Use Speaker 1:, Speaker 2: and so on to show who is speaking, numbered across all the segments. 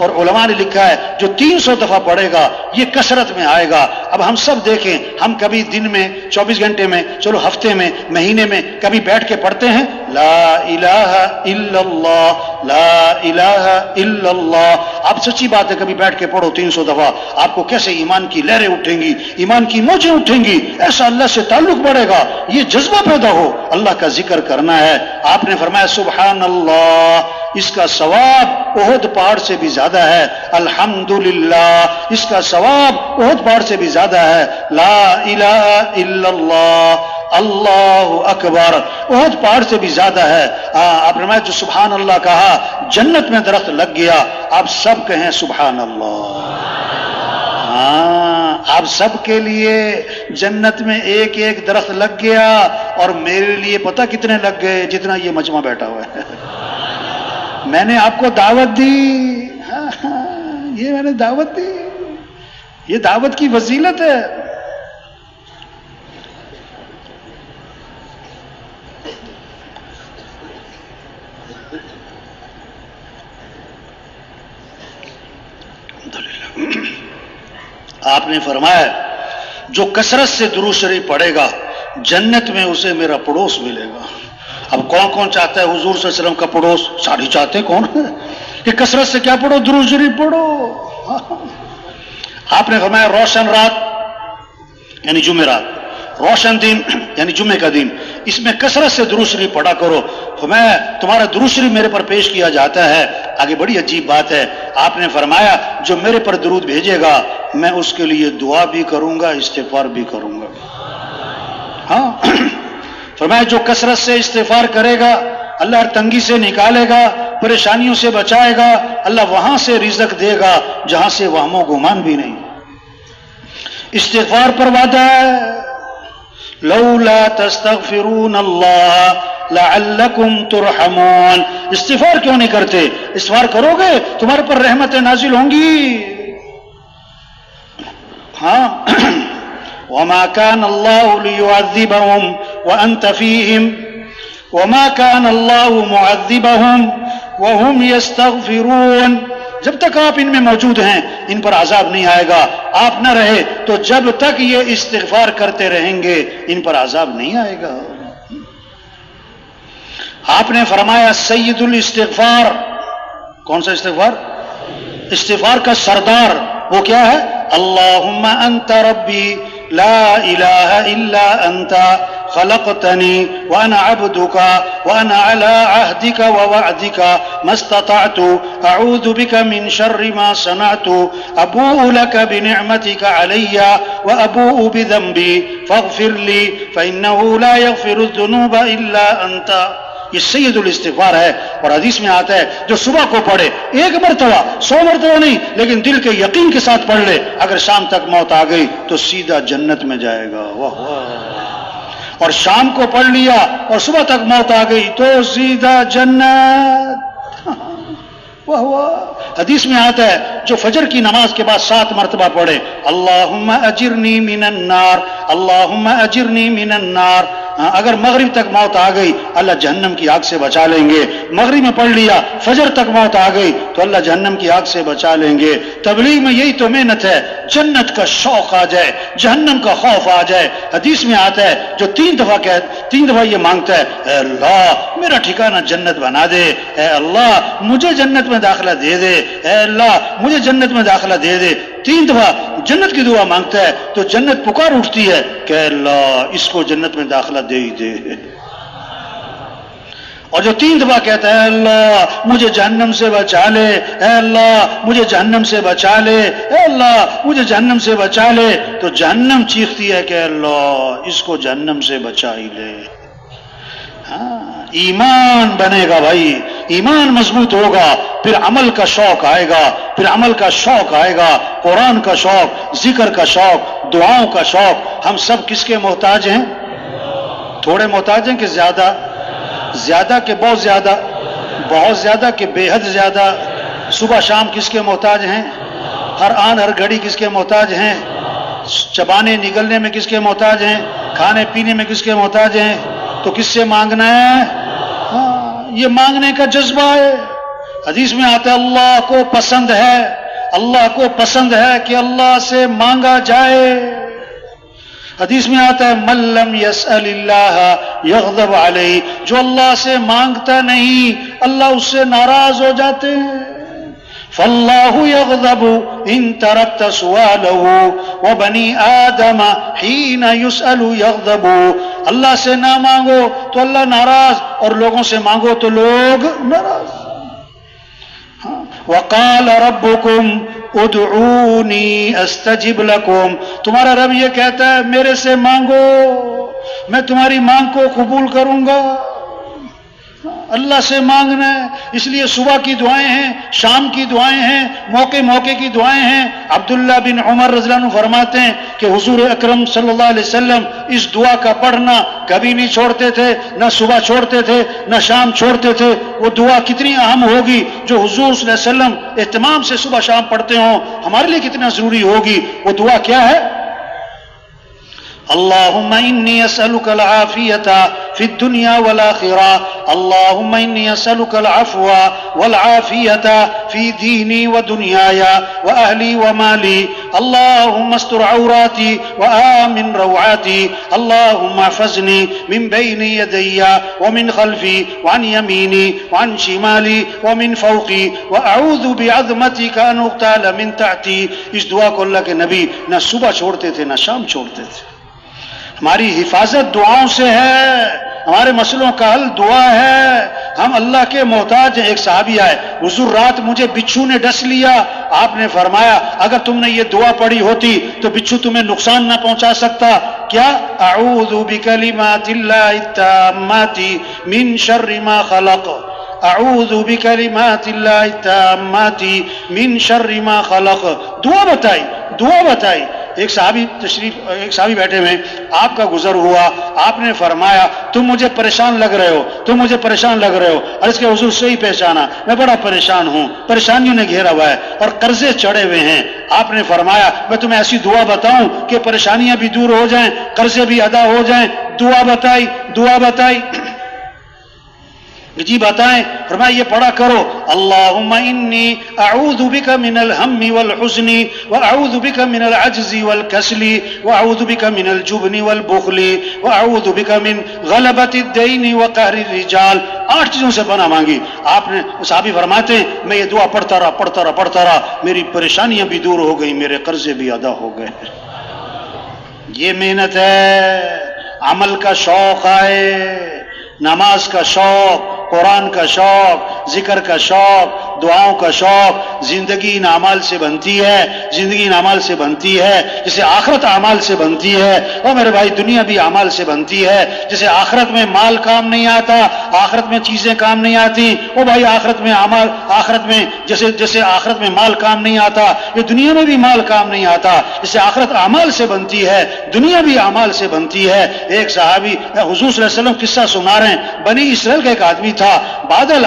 Speaker 1: اور علماء نے لکھا ہے جو 300 دفعہ پڑھے گا یہ کثرت میں آئے گا. اب ہم سب دیکھیں, ہم کبھی دن میں 24 گھنٹے میں, چلو ہفتے میں, مہینے میں کبھی بیٹھ کے پڑھتے ہیں لا الہ الا اللہ, لا الہ الا اللہ. آپ سچی بات ہے کبھی بیٹھ کے پڑھو 300 دفعہ, آپ کو کیسے ایمان کی لہریں اٹھیں گی, ایمان کی موجیں اٹھیں گی, ایسا اللہ سے تعلق بڑھے گا, یہ جذبہ پیدا ہو اللہ کا ذکر کرنا ہے. آپ نے فرمایا سبحان اللہ, اس کا ثواب احد پہاڑ سے بھی زیادہ ہے. الحمدللہ, اس کا ثواب احد پہاڑ سے بھی زیادہ ہے. لا الہ الا اللہ, اللہ اکبر, احد پہاڑ سے بھی زیادہ ہے. آپ نے جو سبحان اللہ کہا جنت میں درخت لگ گیا. آپ سب کہیں سبحان اللہ. آپ سب کے لیے جنت میں ایک ایک درخت لگ گیا, اور میرے لیے پتہ کتنے لگ گئے جتنا یہ مجمع بیٹھا ہوا ہے. میں نے آپ کو دعوت دی, یہ میں نے دعوت دی, یہ دعوت کی فضیلت ہے. آپ نے فرمایا جو کثرت سے درود شریف پڑھے گا جنت میں اسے میرا پڑوس ملے گا. اب کون کون چاہتا ہے حضور صلی اللہ علیہ وسلم کا پڑوس؟ سارے چاہتے ہیں. کون کہ کثرت سے کیا پڑھو؟ درود شریف پڑھو. آپ نے فرمایا روشن رات یعنی جمعرات, روشن دن یعنی جمعے کا دن, اس میں کثرت سے درود شریف پڑھا کرو. فرمایا تمہارا درود شریف میرے پر پیش کیا جاتا ہے. آگے بڑی عجیب بات ہے, آپ نے فرمایا جو میرے پر درود بھیجے گا میں اس کے لیے دعا بھی کروں گا, استغفار بھی کروں گا. ہاں فرمایا جو کثرت سے استغفار کرے گا اللہ ہر تنگی سے نکالے گا, پریشانیوں سے بچائے گا, اللہ وہاں سے رزق دے گا جہاں سے وہم و گمان بھی نہیں. استغفار پر وعدہ ہے, لولا تستغفرون اللہ لعلکم ترحمون. استغفار کیوں نہیں کرتے؟ استغفار کرو گے تمہارے پر رحمتیں نازل ہوں گی. ہاں وما كان الله ليعذبهم وأنت فيهم وما كان الله معذبهم وهم يستغفرون. جب تک آپ ان میں موجود ہیں ان پر عذاب نہیں آئے گا. آپ نہ رہے تو جب تک یہ استغفار کرتے رہیں گے ان پر عذاب نہیں آئے گا. آپ نے فرمایا سید الاستغفار, کون سا استغفار؟ استغفار کا سردار وہ کیا ہے؟ اللہم انت ربی لا الہ الا انت خلقتنی وانا عبدک وانا علی عہدک ووعدک ما استطعت اعوذ بک من شر ما صنعت ابوء لک بنعمتک علی وابوء بذنبی فاغفر لی فانہ لا یغفر الذنوب الا انت. یہ سید الاستغفار ہے. اور حدیث میں آتا ہے جو صبح کو پڑھے 1 مرتبہ 100 مرتبہ نہیں لیکن دل کے یقین کے ساتھ پڑھ لے, اگر شام تک موت آ گئی تو سیدھا جنت میں جائے گا. واہ واہ. اور شام کو پڑھ لیا اور صبح تک موت آ گئی تو سیدھا جنت. واہ واہ. حدیث میں آتا ہے جو فجر کی نماز کے بعد 7 مرتبہ پڑھے اللہم اجرنی من النار اللہم اجرنی من النار, اگر مغرب تک موت آ گئی اللہ جہنم کی آگ سے بچا لیں گے. مغرب میں پڑھ لیا فجر تک موت آ گئی تو اللہ جہنم کی آگ سے بچا لیں گے. تبلیغ میں یہی تو محنت ہے, جنت کا شوق آ جائے جہنم کا خوف آ جائے. حدیث میں آتا ہے جو 3 دفعہ یہ مانگتا ہے اے اللہ میرا ٹھکانہ جنت بنا دے, اے اللہ مجھے جنت میں داخلہ دے دے, اے اللہ مجھے جنت میں داخلہ دے دے, 3 دفعہ جنت کی دعا مانگتا ہے تو جنت پکار اٹھتی ہے کہ اللہ اس کو جنت میں داخلہ دے ہی دے. اور جو 3 دفعہ کہتا ہے اللہ مجھے جہنم سے بچا لے, اے اللہ مجھے جہنم سے بچا لے, اے اللہ مجھے جہنم سے بچا لے, تو جہنم چیختی ہے کہ اللہ اس کو جہنم سے بچا ہی لے. ہاں ایمان بنے گا بھائی, ایمان مضبوط ہوگا, پھر عمل کا شوق آئے گا, پھر عمل کا شوق آئے گا, قرآن کا شوق, ذکر کا شوق, دعاؤں کا شوق. ہم سب کس کے محتاج ہیں؟ تھوڑے محتاج ہیں کہ زیادہ؟ زیادہ کہ بہت زیادہ؟ بہت زیادہ کہ بے حد زیادہ؟ صبح شام کس کے محتاج ہیں؟ ہر آن ہر گھڑی کس کے محتاج ہیں؟ چبانے نگلنے میں کس کے محتاج ہیں؟ کھانے پینے میں کس کے محتاج ہیں؟ تو کس سے مانگنا ہے؟ ہاں یہ مانگنے کا جذبہ ہے. حدیث میں آتا ہے اللہ کو پسند ہے، اللہ کو پسند ہے کہ اللہ سے مانگا جائے۔ حدیث میں آتا ہے من لم يسأل اللہ یغضب علیہ، جو اللہ سے مانگتا نہیں اللہ اس سے ناراض ہو جاتے ہیں۔ فاللہ یغضب ان ترکت سؤالہ وبنی آدم حین یسأل یغضب، اللہ سے نہ مانگو تو اللہ ناراض، اور لوگوں سے مانگو تو لوگ ناراض۔ وقال ربکم ادعونی استجب لکم، تمہارا رب یہ کہتا ہے میرے سے مانگو میں تمہاری مانگ کو قبول کروں گا۔ اللہ سے مانگنا ہے، اس لیے صبح کی دعائیں ہیں، شام کی دعائیں ہیں، موقع موقع کی دعائیں ہیں۔ عبداللہ بن عمر رضی اللہ عنہ فرماتے ہیں کہ حضور اکرم صلی اللہ علیہ وسلم اس دعا کا پڑھنا کبھی نہیں چھوڑتے تھے، نہ صبح چھوڑتے تھے نہ شام چھوڑتے تھے۔ وہ دعا کتنی اہم ہوگی جو حضور صلی اللہ علیہ وسلم اہتمام سے صبح شام پڑھتے ہوں، ہمارے لیے کتنا ضروری ہوگی۔ وہ دعا کیا ہے؟ اللہم انی اسألک العافیۃ فی الدنیا والآخرہ، اللہم انی اسألک العفو والعافیۃ فی دینی ودنیای واہلی ومالی، اللہم استر عوراتی وآمن روعاتی، اللہم احفظنی من بین یدی ومن خلفی وعن یمینی وعن شمالی ومن فوقی واعوذ بعظمتک ان اغتال من تحتی۔ اس دعا کو اللہ کے نبی نہ صبح چھوڑتے تھے نہ شام چھوڑتے تھے۔ ہماری حفاظت دعاؤں سے ہے، ہمارے مسئلوں کا حل دعا ہے، ہم اللہ کے محتاج ہیں۔ ایک صحابی آئے، حضور رات مجھے بچھو نے ڈس لیا، آپ نے فرمایا اگر تم نے یہ دعا پڑھی ہوتی تو بچھو تمہیں نقصان نہ پہنچا سکتا۔ کیا؟ اعوذ بکلمات اللہ التامات من شر ما خلق، اعوذ بکلمات اللہ التامات من شر ما خلق۔ دعا بتائی، دعا بتائی۔ ایک صحابی بیٹھے ہوئے، آپ کا گزر ہوا، آپ نے فرمایا تم مجھے پریشان لگ رہے ہو، تم مجھے پریشان لگ رہے ہو۔ عرض کہ حضور سے ہی پہچانا، میں بڑا پریشان ہوں، پریشانیوں نے گھیرا ہوا ہے اور قرضے چڑھے ہوئے ہیں۔ آپ نے فرمایا میں تمہیں ایسی دعا بتاؤں کہ پریشانیاں بھی دور ہو جائیں، قرضے بھی ادا ہو جائیں۔ دعا بتائی، دعا بتائی، جی بتائیں۔ فرمایا یہ پڑھا کرو، اللہم انی اعوذ بک من الہم والحزن واعوذ بک من العجز والکسل واعوذ بک من الجبن والبخل واعوذ بک من غلبۃ الدین وقہر الرجال۔ 8 چیزوں سے پناہ مانگی۔ آپ نے، صحابی فرماتے ہیں میں یہ دعا پڑھتا رہا، میری پریشانیاں بھی دور ہو گئی، میرے قرضے بھی ادا ہو گئے۔ یہ محنت ہے، عمل کا شوق آئے، نماز کا شوق، قرآن کا شوق، ذکر کا شوق، دعاؤں کا شوق۔ زندگی ان اعمال سے بنتی ہے، زندگی ان اعمال سے بنتی ہے جسے آخرت اعمال سے بنتی ہے۔ اور میرے بھائی دنیا بھی اعمال سے بنتی ہے، جسے آخرت میں مال کام نہیں آتا، آخرت میں چیزیں کام نہیں آتی۔ او بھائی آخرت میں اعمال، آخرت میں جیسے آخرت میں مال کام نہیں آتا، یہ دنیا میں بھی مال کام نہیں آتا۔ جسے آخرت اعمال سے بنتی ہے، دنیا بھی اعمال سے بنتی ہے۔ ایک صحابی حضور صلی اللہ علیہ وسلم قصہ سنا رہے ہیں، بنی اسرائیل کا ایک آدمی تھا، بادل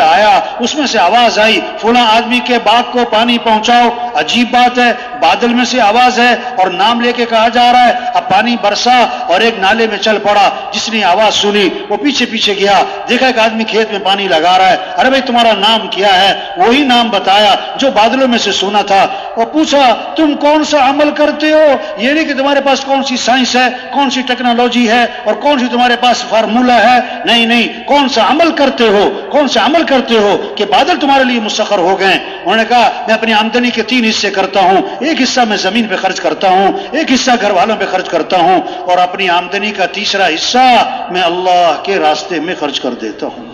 Speaker 1: آیا، اس میں سے آواز آئی فلاں آدمی کے باغ کو پانی پہنچاؤ۔ عجیب بات ہے، بادل میں سے آواز ہے اور نام لے کے کہا جا رہا ہے۔ اب پانی برسا اور ایک نالے میں چل پڑا، جس نے آواز سنی وہ پیچھے پیچھے گیا، دیکھا ایک آدمی کھیت میں پانی لگا رہا ہے۔ ارے بھائی تمہارا نام کیا ہے؟ وہی نام بتایا جو بادلوں میں سے سنا تھا، اور پوچھا تم کون سا عمل کرتے ہو؟ یہ نہیں کہ تمہارے پاس کون سی سائنس ہے، کون سی ٹیکنالوجی ہے اور کون سی تمہارے پاس فارمولہ ہے، نہیں، کون سا عمل کرتے ہو، کون سا عمل کرتے ہو کہ بادل تمہارے لیے مسخر ہو گئے۔ انہوں نے کہا میں اپنی آمدنی کے 3 حصے کرتا ہوں، ایک حصہ میں زمین پہ خرچ کرتا ہوں، ایک حصہ گھر والوں پہ خرچ کرتا ہوں، اور اپنی آمدنی کا تیسرا حصہ میں اللہ کے راستے میں خرچ کر دیتا ہوں۔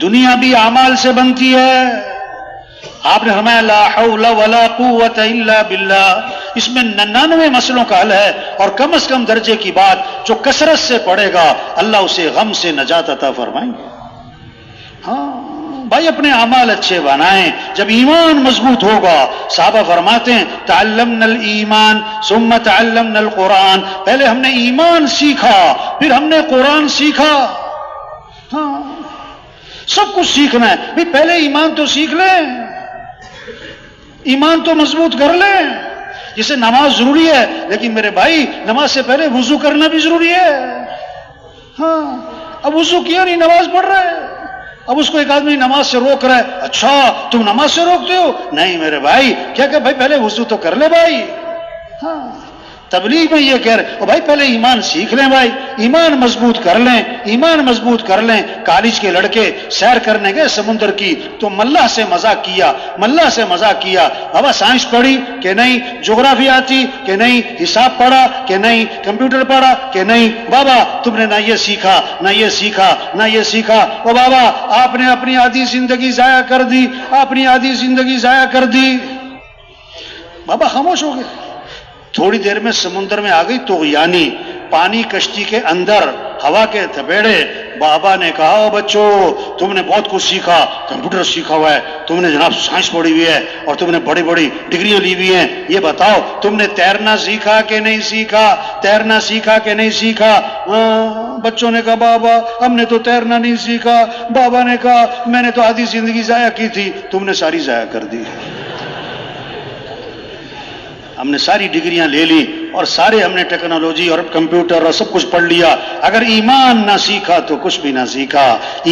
Speaker 1: دنیا بھی اعمال سے بنتی ہے۔ آپ نے فرمایا لا حول ولا قوت الا باللہ۔ اس میں 99 مسئلوں کا حل ہے، اور کم از کم درجے کی بات جو کثرت سے پڑھے گا اللہ اسے غم سے نجات عطا فرمائیں گے۔ ہاں بھائی اپنے اعمال اچھے بنائیں، جب ایمان مضبوط ہوگا۔ صحابہ فرماتے ہیں تعلمنا الایمان ثم تعلمنا القرآن، پہلے ہم نے ایمان سیکھا پھر ہم نے قرآن سیکھا۔ ہاں سب کچھ سیکھنا ہے بھائی، پہلے ایمان تو سیکھ لیں، ایمان تو مضبوط کر لیں۔ جسے نماز ضروری ہے، لیکن میرے بھائی نماز سے پہلے وضو کرنا بھی ضروری ہے۔ ہاں اب وضو کیا نہیں نماز پڑھ رہے، اب اس کو ایک آدمی نماز سے روک رہا ہے، اچھا تم نماز سے روکتے ہو؟ نہیں میرے بھائی، کیا کہ بھائی پہلے وضو تو کر لے بھائی. ہاں تبلیغ میں یہ کہہ رہے او بھائی پہلے ایمان سیکھ لیں بھائی، ایمان مضبوط کر لیں، ایمان مضبوط کر لیں. کالج کے لڑکے سیر کرنے گئے سمندر کی تو ملح سے مذاق کیا، ملح سے مذاق کیا، بابا سائنس پڑھی کہ نہیں، جغرافی آتی کہ نہیں، حساب پڑھا کہ نہیں، کمپیوٹر پڑھا کہ نہیں، بابا تم نے نہ یہ سیکھا نہ یہ سیکھا نہ یہ سیکھا. او بابا آپ نے اپنی آدھی زندگی ضائع کر دی، اپنی آدھی زندگی ضائع کر دی. بابا خاموش ہو گئے. تھوڑی دیر میں سمندر میں آ گئی طغیانی، پانی کشتی کے اندر، ہوا کے تھپیڑے. بابا نے کہا بچوں تم نے بہت کچھ سیکھا، کمپیوٹر سیکھا ہوا ہے، تم نے جناب سائنس پڑھی ہوئی ہے اور تم نے بڑی بڑی ڈگریاں لی ہوئی ہیں، یہ بتاؤ تم نے تیرنا سیکھا کہ نہیں سیکھا، تیرنا سیکھا کہ نہیں سیکھا؟ بچوں نے کہا بابا ہم نے تو تیرنا نہیں سیکھا. بابا نے کہا میں نے تو آدھی زندگی ضائع کی تھی، تم نے ساری ضائع کر دی. ہم نے ساری ڈگریاں لے لی اور سارے ہم نے ٹیکنالوجی اور کمپیوٹر اور سب کچھ پڑھ لیا، اگر ایمان نہ سیکھا تو کچھ بھی نہ سیکھا،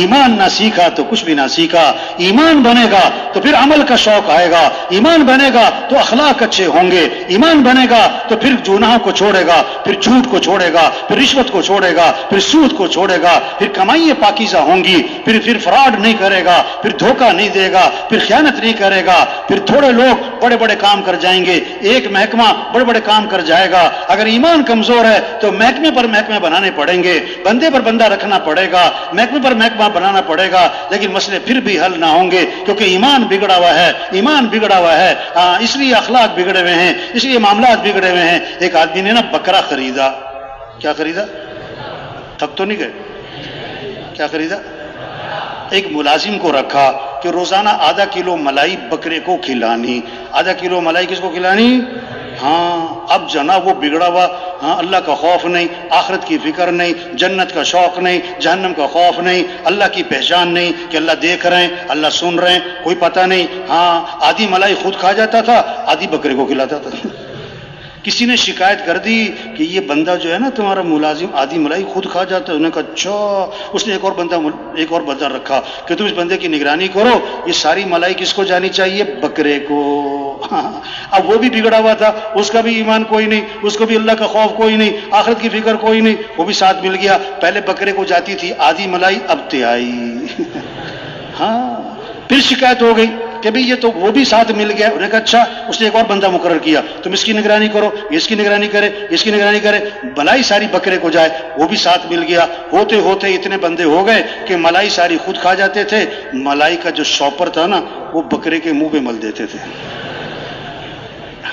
Speaker 1: ایمان نہ سیکھا تو کچھ بھی نہ سیکھا. ایمان بنے گا تو پھر عمل کا شوق آئے گا، ایمان بنے گا تو اخلاق اچھے ہوں گے، ایمان بنے گا تو پھر گناہ کو چھوڑے گا، پھر جھوٹ کو چھوڑے گا، پھر رشوت کو چھوڑے گا، پھر سود کو چھوڑے گا، پھر کمائیاں پاکیزہ ہوں گی، پھر فراڈ نہیں کرے گا، پھر دھوکہ نہیں دے گا، پھر خیانت نہیں کرے گا. پھر تھوڑے لوگ بڑے بڑے کام کر جائیں گے، ایک محکمہ بڑے بڑے کام کر جائے گا. اگر ایمان کمزور ہے تو محکمے پر محکمے بنانے پڑیں گے، بندے پر بندہ رکھنا پڑے گا، محکمے پر محکمہ بنانا پڑے گا، لیکن مسئلے پھر بھی حل نہ ہوں گے کیونکہ ایمان بگڑا ہوا ہے، ایمان بگڑا ہوا ہے. اس لیے اخلاق بگڑے ہوئے ہیں، اس لیے معاملات بگڑے ہوئے ہیں. ایک آدمی نے نا بکرا خریدا. کیا خریدا؟ تھک تو نہیں گئے؟ کیا خریدا؟ ایک ملازم کو رکھا کہ روزانہ آدھا کلو ملائی بکرے کو کھلانی. آدھا کلو ملائی کس کو کھلانی؟ ہاں اب جناب وہ بگڑا ہوا، ہاں اللہ کا خوف نہیں، آخرت کی فکر نہیں، جنت کا شوق نہیں، جہنم کا خوف نہیں، اللہ کی پہچان نہیں کہ اللہ دیکھ رہے ہیں، اللہ سن رہے ہیں، کوئی پتہ نہیں. ہاں آدھی ملائی خود کھا جاتا تھا، آدھی بکرے کو کھلاتا تھا. کسی نے شکایت کر دی کہ یہ بندہ جو ہے نا تمہارا ملازم آدھی ملائی خود کھا جاتا ہے. انہوں نے کہا اچھا. اس نے ایک اور بندہ رکھا کہ تم اس بندے کی نگرانی کرو، یہ ساری ملائی کس کو جانی چاہیے؟ بکرے کو. اب وہ بھی بگڑا ہوا تھا، اس کا بھی ایمان کوئی نہیں، اس کو بھی اللہ کا خوف کوئی نہیں، آخرت کی فکر کوئی نہیں. وہ بھی ساتھ مل گیا. پہلے بکرے کو جاتی تھی آدھی ملائی، اب تہائی. ہاں پھر شکایت ہو گئی کہ بھئی یہ تو وہ بھی ساتھ مل گیا. انہوں نے کہا اچھا. اس نے ایک اور بندہ مقرر کیا، تم اس کی نگرانی کرو، اس کی نگرانی کرے، اس کی نگرانی کرے، ملائی ساری بکرے کو جائے. وہ بھی ساتھ مل گیا. ہوتے ہوتے اتنے بندے ہو گئے کہ ملائی ساری خود کھا جاتے تھے، ملائی کا جو شاپر تھا نا وہ بکرے کے منہ پہ مل دیتے تھے.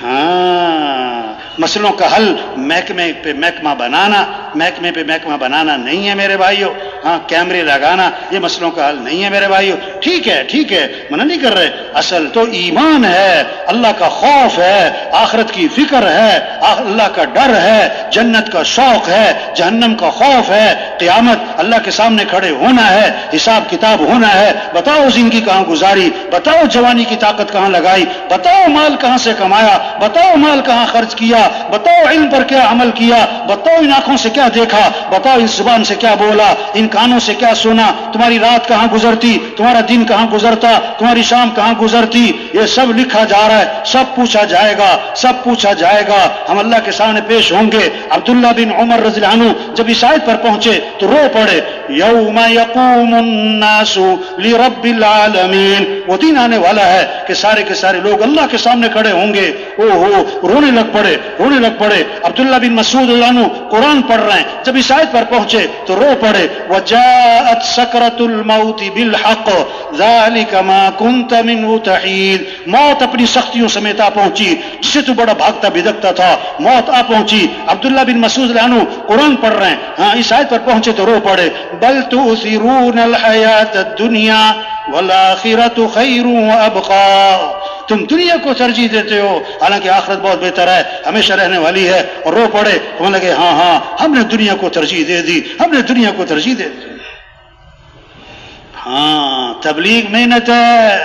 Speaker 1: ہاں مسئلوں کا حل محکمے پہ محکمہ بنانا، محکمے پہ محکمہ بنانا نہیں ہے میرے بھائیو. ہاں کیمرے لگانا یہ مسئلوں کا حل نہیں ہے میرے بھائیو. ٹھیک ہے ٹھیک ہے، منع نہیں کر رہے. اصل تو ایمان ہے، اللہ کا خوف ہے، آخرت کی فکر ہے، اللہ کا ڈر ہے، جنت کا شوق ہے، جہنم کا خوف ہے، قیامت اللہ کے سامنے کھڑے ہونا ہے، حساب کتاب ہونا ہے. بتاؤ زندگی کہاں گزاری، بتاؤ جوانی کی طاقت کہاں لگائی، بتاؤ مال کہاں سے کمایا، بتاؤ مال کہاں خرچ کیا، بتاؤ علم پر کیا عمل کیا، بتاؤ ان آنکھوں سے کیا دیکھا، بتاؤ ان زبان سے کیا بولا، ان کانوں سے کیا سنا. تمہاری رات کہاں گزرتی، تمہارا دن کہاں گزرتا، تمہاری شام کہاں گزرتی. یہ سب لکھا جا رہا ہے، سب پوچھا جائے گا، سب پوچھا جائے گا. ہم اللہ کے سامنے پیش ہوں گے. عبداللہ بن عمر رضی اللہ عنہ جب اس آیت پر پہنچے تو رو پڑے. یوم یقوم الناس لرب العالمین. وہ دن آنے والا ہے کہ سارے کے سارے لوگ اللہ کے سامنے کھڑے ہوں گے. رونے لگ پڑے، رونے لگ پڑے. عبداللہ بن مسعود رضی اللہ عنہ قرآن پڑھ رہے ہیں، جب اس آیت پر پہنچے تو رو پڑے. وجاءت سکرۃ الموت بالحق ذلک ما كنت منه تحید. موت اپنی سختیوں سمیت آ پہنچی، جسے تو بڑا بھاگتا بھدکتا تھا، موت آ پہنچی. عبداللہ بن مسعود رضی اللہ عنہ قرآن پڑھ رہے ہیں، ہاں اس آیت پر پہنچے تو رو پڑے. بل تؤثرون الحیات الدنیا والآخرۃ خیر وابقا. تم دنیا کو ترجیح دیتے ہو حالانکہ آخرت بہت بہتر ہے، ہمیشہ رہنے والی ہے. اور رو پڑے. ہمیں لگے ہاں ہم نے دنیا کو ترجیح دے دی، ہم نے دنیا کو ترجیح دے دی. ہاں تبلیغ محنت ہے،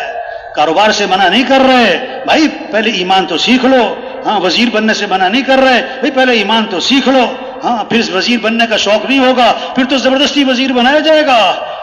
Speaker 1: کاروبار سے منع نہیں کر رہے بھائی، پہلے ایمان تو سیکھ لو. ہاں وزیر بننے سے منع نہیں کر رہے بھائی، پہلے ایمان تو سیکھ لو. ہاں پھر وزیر بننے کا شوق نہیں ہوگا، پھر تو زبردستی وزیر بنایا جائے گا.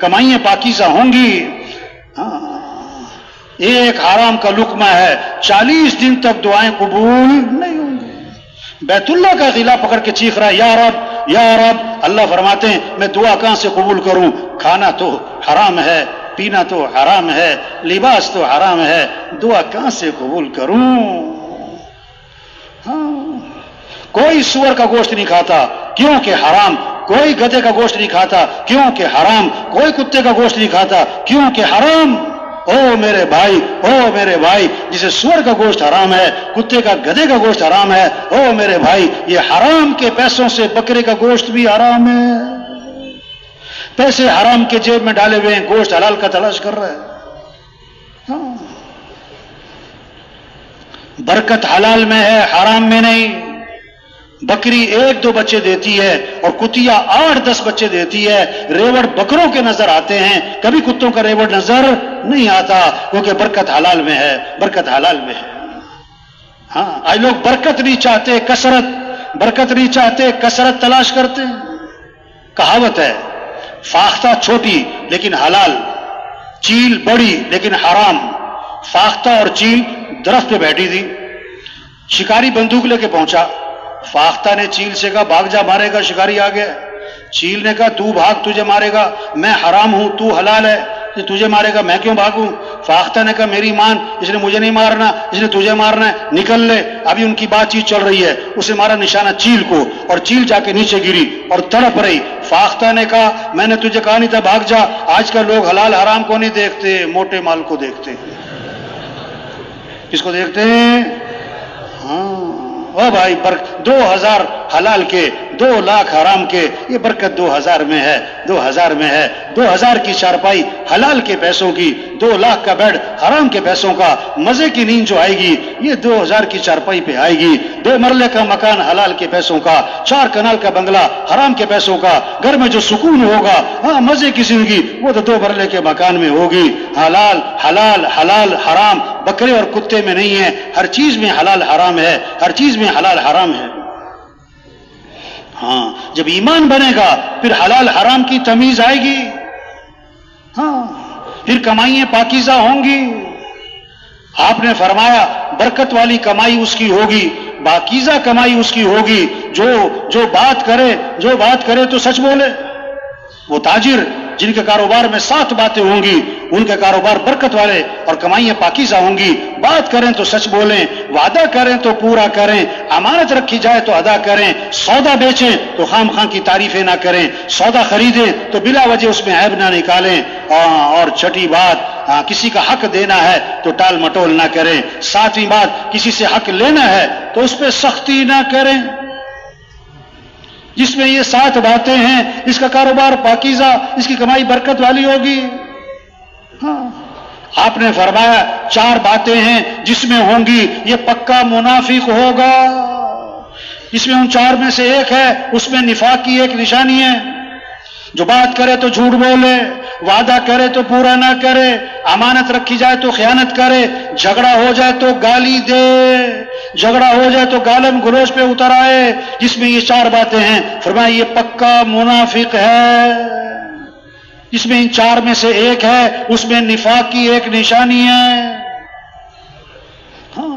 Speaker 1: کمائیاں پاکیزہ ہوں گی۔ ایک حرام کا لقمہ ہے، 40 دن تک دعائیں قبول نہیں ہوں گی۔ بیت اللہ کا غلہ پکڑ کے چیخ رہا ہے یا رب یا رب، اللہ فرماتے ہیں میں دعا کہاں سے قبول کروں؟ کھانا تو حرام ہے، پینا تو حرام ہے، لباس تو حرام ہے، دعا کہاں سے قبول کروں؟ کوئی سور کا گوشت نہیں کھاتا کیونکہ حرام، کوئی گدھے کا گوشت نہیں کھاتا کیونکہ حرام، کوئی کتے کا گوشت نہیں کھاتا کیونکہ حرام۔ او میرے بھائی، او میرے بھائی، جسے سور کا گوشت حرام ہے، کتے کا گدھے کا گوشت حرام ہے، او میرے بھائی یہ حرام کے پیسوں سے بکرے کا گوشت بھی حرام ہے۔ پیسے حرام کے جیب میں ڈالے ہوئے ہیں، گوشت حلال کا تلاش کر رہا ہے۔ برکت حلال میں ہے، حرام میں نہیں۔ بکری 1-2 بچے دیتی ہے اور کتیا 8-10 بچے دیتی ہے، ریوڑ بکروں کے نظر آتے ہیں، کبھی کتوں کا ریوڑ نظر نہیں آتا، کیونکہ برکت حلال میں ہے، برکت حلال میں ہے۔ ہاں آج لوگ برکت نہیں چاہتے، کثرت، برکت نہیں چاہتے، کثرت تلاش کرتے ہیں۔ کہاوت ہے فاختہ چھوٹی لیکن حلال، چیل بڑی لیکن حرام۔ فاختہ اور چیل درخت پہ بیٹھی تھی، شکاری بندوق لے کے پہنچا، فاختہ نے چیل سے کہا بھاگ جا، مارے گا، شکاری آ گیا۔ چیل نے کہا تو بھاگ، تجھے مارے گا، میں حرام ہوں، تو حلال ہے، تجھے مارے گا، میں کیوں بھاگوں؟ فاختہ نے کہا میری مان، اس نے مجھے نہیں مارنا، اس نے تجھے مارنا ہے، نکل لے۔ ابھی ان کی بات چیت چل رہی ہے، اسے مارا نشانہ چیل کو اور چیل جا کے نیچے گری اور تڑپ رہی۔ فاختہ نے کہا میں نے تجھے کہا نہیں تھا بھاگ جا۔ آج کل لوگ حلال حرام کو نہیں دیکھتے، موٹے مال کو دیکھتے ہیں۔ کس کو دیکھتے ہیں؟ ہاں او بھائی، 2000 حلال کے، 2 لاکھ حرام کے، یہ برکت 2000 میں ہے، 2000 میں ہے۔ 2000 کی چارپائی حلال کے پیسوں کی، 2 لاکھ کا بیڈ حرام کے پیسوں کا، مزے کی نیند جو آئے گی یہ 2000 کی چارپائی پہ آئے گی۔ 2 مرلے کا مکان حلال کے پیسوں کا، 4 کنال کا بنگلہ حرام کے پیسوں کا، گھر میں جو سکون ہوگا، ہاں مزے کی زندگی، وہ تو 2 مرلے کے مکان میں ہوگی۔ حلال حلال حلال حرام بکرے اور کتے میں نہیں ہے، ہر چیز میں حلال حرام ہے، ہر چیز میں حلال حرام ہے۔ ہاں جب ایمان بنے گا پھر حلال حرام کی تمیز آئے گی، ہاں پھر کمائیاں پاکیزہ ہوں گی۔ آپ نے فرمایا برکت والی کمائی اس کی ہوگی، پاکیزہ کمائی اس کی ہوگی، جو بات کرے تو سچ بولے۔ وہ تاجر جن کے کاروبار میں 7 باتیں ہوں گی، ان کے کاروبار برکت والے اور کمائیاں پاکیزہ ہوں گی۔ بات کریں تو سچ بولیں، وعدہ کریں تو پورا کریں، امانت رکھی جائے تو ادا کریں، سودا بیچیں تو خام خواہ کی تعریفیں نہ کریں، سودا خریدیں تو بلا وجہ اس میں عیب نہ نکالیں، اور چھٹی بات کسی کا حق دینا ہے تو ٹال مٹول نہ کریں، 7ویں بات کسی سے حق لینا ہے تو اس پہ سختی نہ کریں۔ جس میں یہ 7 باتیں ہیں اس کا کاروبار پاکیزہ، اس کی کمائی برکت والی ہوگی۔ ہاں آپ نے فرمایا 4 باتیں ہیں جس میں ہوں گی یہ پکا منافق ہوگا۔ جس میں ان 4 میں سے ایک ہے، اس میں نفاق کی ایک نشانی ہے، جو بات کرے تو جھوٹ بولے، وعدہ کرے تو پورا نہ کرے، امانت رکھی جائے تو خیانت کرے، جھگڑا ہو جائے تو گالی دے، جھگڑا ہو جائے تو گالم گلوچ پہ اتر آئے۔ جس میں یہ 4 باتیں ہیں فرمایا یہ پکا منافق ہے۔ جس میں ان 4 میں سے ایک ہے اس میں نفاق کی ایک نشانی ہے۔ ہاں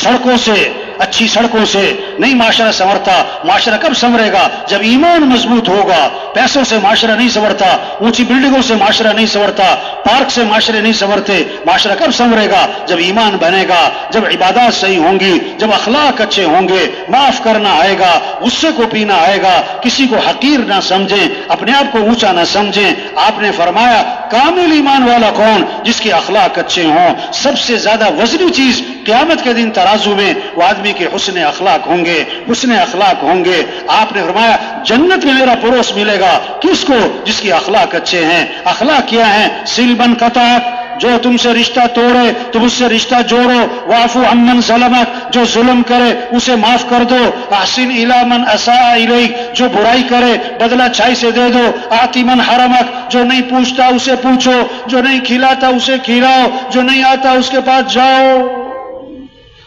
Speaker 1: سڑکوں سے، اچھی سڑکوں سے نہیں معاشرہ سنورتا۔ معاشرہ کب سنورے گا؟ جب ایمان مضبوط ہوگا۔ پیسوں سے معاشرہ نہیں سنورتا، اونچی بلڈنگوں سے معاشرہ نہیں سنورتا، پارک سے معاشرے نہیں سنورتے۔ معاشرہ کب سنورے گا؟ جب ایمان بنے گا، جب عبادات صحیح ہوں گی، جب اخلاق اچھے ہوں گے، معاف کرنا آئے گا، غصے کو پینا آئے گا، کسی کو حقیر نہ سمجھیں، اپنے آپ کو اونچا نہ سمجھیں۔ آپ نے فرمایا کامل ایمان والا کون؟ جس کے اخلاق اچھے ہوں۔ سب سے زیادہ وزنی چیز قیامت کے دن ترازو میں وہ آدمی کے حسن اخلاق ہوں گے، حسن اخلاق ہوں گے۔ آپ نے فرمایا جنت میں میرا پڑوس ملے گا کس کو؟ جس کے اخلاق اچھے ہیں۔ اخلاق کیا ہیں؟ سل من قطعک، جو تم سے رشتہ توڑے تم اس سے رشتہ جوڑو، واعف عمن ظلمک، جو ظلم کرے اسے معاف کر دو، احسن الی من اساء الیک، جو برائی کرے بدلہ اچھائی سے دے دو، اعط من حرمک، جو نہیں پوچھتا اسے پوچھو، جو نہیں کھلاتا اسے کھلاؤ، جو نہیں آتا اس کے پاس جاؤ۔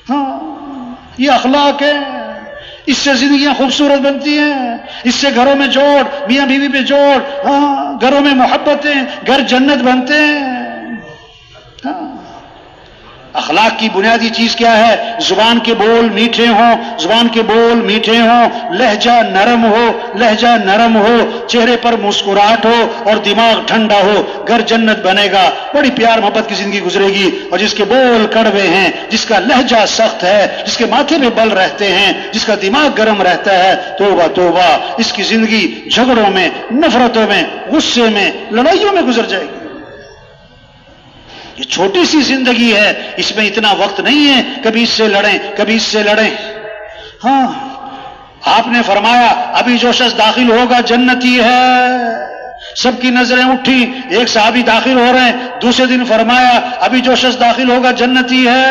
Speaker 1: ہاں یہ اخلاق ہے۔ اس سے زندگیاں خوبصورت بنتی ہیں، اس سے گھروں میں جوڑ، میاں بیوی پہ جوڑ، ہاں گھروں میں محبتیں، گھر جنت بنتے ہیں۔ ہاں اخلاق کی بنیادی چیز کیا ہے؟ زبان کے بول میٹھے ہوں، زبان کے بول میٹھے ہوں، لہجہ نرم ہو، لہجہ نرم ہو، چہرے پر مسکراہٹ ہو اور دماغ ٹھنڈا ہو، گھر جنت بنے گا، بڑی پیار محبت کی زندگی گزرے گی۔ اور جس کے بول کڑوے ہیں، جس کا لہجہ سخت ہے، جس کے ماتھے میں بل رہتے ہیں، جس کا دماغ گرم رہتا ہے، توبہ توبہ، اس کی زندگی جھگڑوں میں، نفرتوں میں، غصے میں، لڑائیوں میں گزر جائے گی۔ یہ چھوٹی سی زندگی ہے، اس میں اتنا وقت نہیں ہے کبھی اس سے لڑیں کبھی اس سے لڑیں۔ ہاں آپ نے فرمایا ابھی جو شخص داخل ہوگا جنتی ہے۔ سب کی نظریں اٹھی، ایک صحابی داخل ہو رہے ہیں، دوسرے دن فرمایا ابھی جو شخص داخل ہوگا جنتی ہے،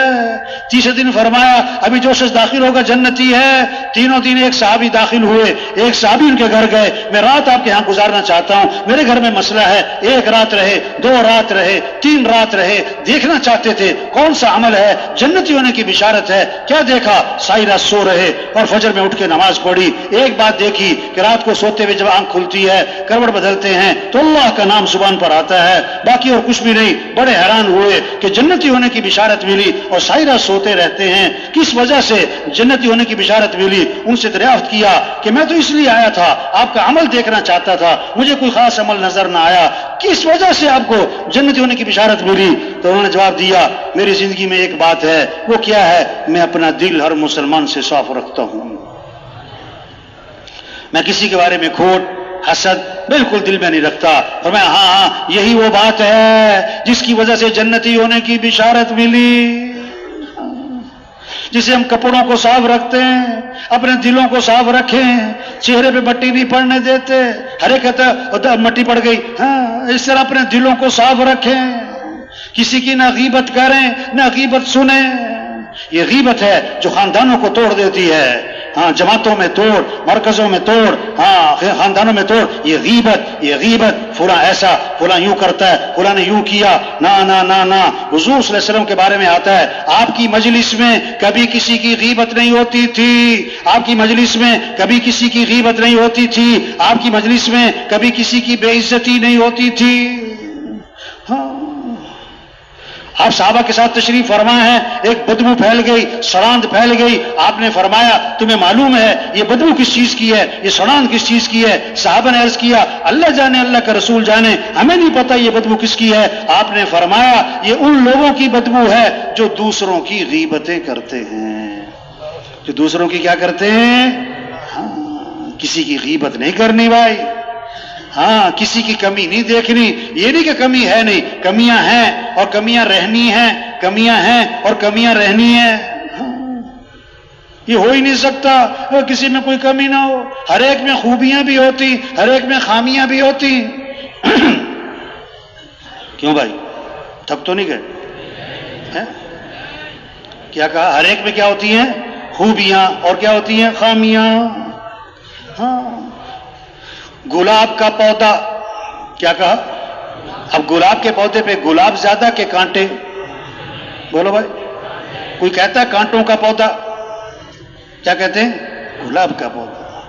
Speaker 1: تیسرے دن فرمایا ابھی جو شخص داخل ہوگا جنتی ہے۔ تینوں دن ایک صحابی داخل ہوئے، ایک صحابی ان کے گھر گئے، میں رات آپ کے ہاں گزارنا چاہتا ہوں، میرے گھر میں مسئلہ ہے۔ ایک رات رہے، 2 رات رہے، 3 رات رہے، دیکھنا چاہتے تھے کون سا عمل ہے جنتی ہونے کی بشارت ہے۔ کیا دیکھا؟ ساری رات سو رہے اور فجر میں اٹھ کے نماز پڑھی۔ ایک بات دیکھی کہ رات کو سوتے ہوئے جب آنکھ کھلتی ہے، کروٹ بدلتے ہیں تو اللہ کا نام زبان پر آتا ہے، باقی اور کچھ بھی نہیں۔ بڑے حیران ہوئے کہ جنتی ہونے کی بشارت ملی اور ساری رات سوتے رہتے ہیں، کس وجہ سے جنتی ہونے کی بشارت ملی؟ ان سے دریافت کیا کہ میں تو اس لیے آیا تھا، آپ کا عمل دیکھنا چاہتا تھا، مجھے کوئی خاص عمل نظر نہ آیا، کس وجہ سے آپ کو جنتی ہونے کی بشارت ملی؟ تو انہوں نے جواب دیا میری زندگی میں ایک بات ہے، وہ کیا ہے؟ میں اپنا دل ہر مسلمان سے صاف رکھتا ہوں، میں کسی کے بارے میں کھوٹ حسد بالکل دل میں نہیں رکھتا۔ اور میں ہاں یہی وہ بات ہے جس کی وجہ سے جنتی ہونے کی بشارت ملی۔ جسے ہم کپڑوں کو صاف رکھتے ہیں، اپنے دلوں کو صاف رکھیں، چہرے پہ مٹی نہیں پڑنے دیتے، ہر ایک کہتا مٹی پڑ گئی، ہاں اس طرح اپنے دلوں کو صاف رکھیں، کسی کی نہ غیبت کریں نہ غیبت سنیں۔ یہ غیبت ہے جو خاندانوں کو توڑ دیتی ہے، ہاں جماعتوں میں توڑ، مرکزوں میں توڑ، ہاں خاندانوں میں توڑ۔ یہ غیبت فلاں ایسا، فلاں یوں کرتا ہے، فلاں نے یوں کیا، نہ نہ نہ نہ۔ حضور صلی اللہ علیہ وسلم کے بارے میں آتا ہے آپ کی مجلس میں کبھی کسی کی غیبت نہیں ہوتی تھی، آپ کی مجلس میں کبھی کسی کی غیبت نہیں ہوتی تھی، آپ کی مجلس میں کبھی کسی کی بے عزتی نہیں ہوتی تھی۔ ہاں آپ صحابہ کے ساتھ تشریف فرما ہے، ایک بدبو پھیل گئی، سڑاند پھیل گئی، آپ نے فرمایا تمہیں معلوم ہے یہ بدبو کس چیز کی ہے، یہ سڑاند کس چیز کی ہے؟ صحابہ نے عرض کیا اللہ جانے، اللہ کا رسول جانے، ہمیں نہیں پتا یہ بدبو کس کی ہے۔ آپ نے فرمایا یہ ان لوگوں کی بدبو ہے جو دوسروں کی غیبتیں کرتے ہیں، جو دوسروں کی کیا کرتے ہیں؟ ہاں کسی کی غیبت نہیں کرنی بھائی، ہاں کسی کی کمی نہیں دیکھنی۔ یہ نہیں کہ کمی ہے نہیں، کمیاں ہیں اور کمیاں رہنی ہیں، کمیاں ہیں اور کمیاں رہنی ہیں۔ یہ ہو ہی نہیں سکتا کسی میں کوئی کمی نہ ہو، ہر ایک میں خوبیاں بھی ہوتی، ہر ایک میں خامیاں بھی ہوتی۔ کیوں بھائی تھک تو نہیں گئے؟ کیا کہا؟ ہر ایک میں کیا ہوتی ہیں؟ خوبیاں، اور کیا ہوتی ہیں؟ خامیاں۔ ہاں گلاب کا پودا، کیا کہا؟ اب گلاب کے پودے پہ گلاب زیادہ کہ کانٹے؟ بولو بھائی، کوئی کہتا ہے کانٹوں کا پودا، کیا کہتے ہیں؟ گلاب کا پودا۔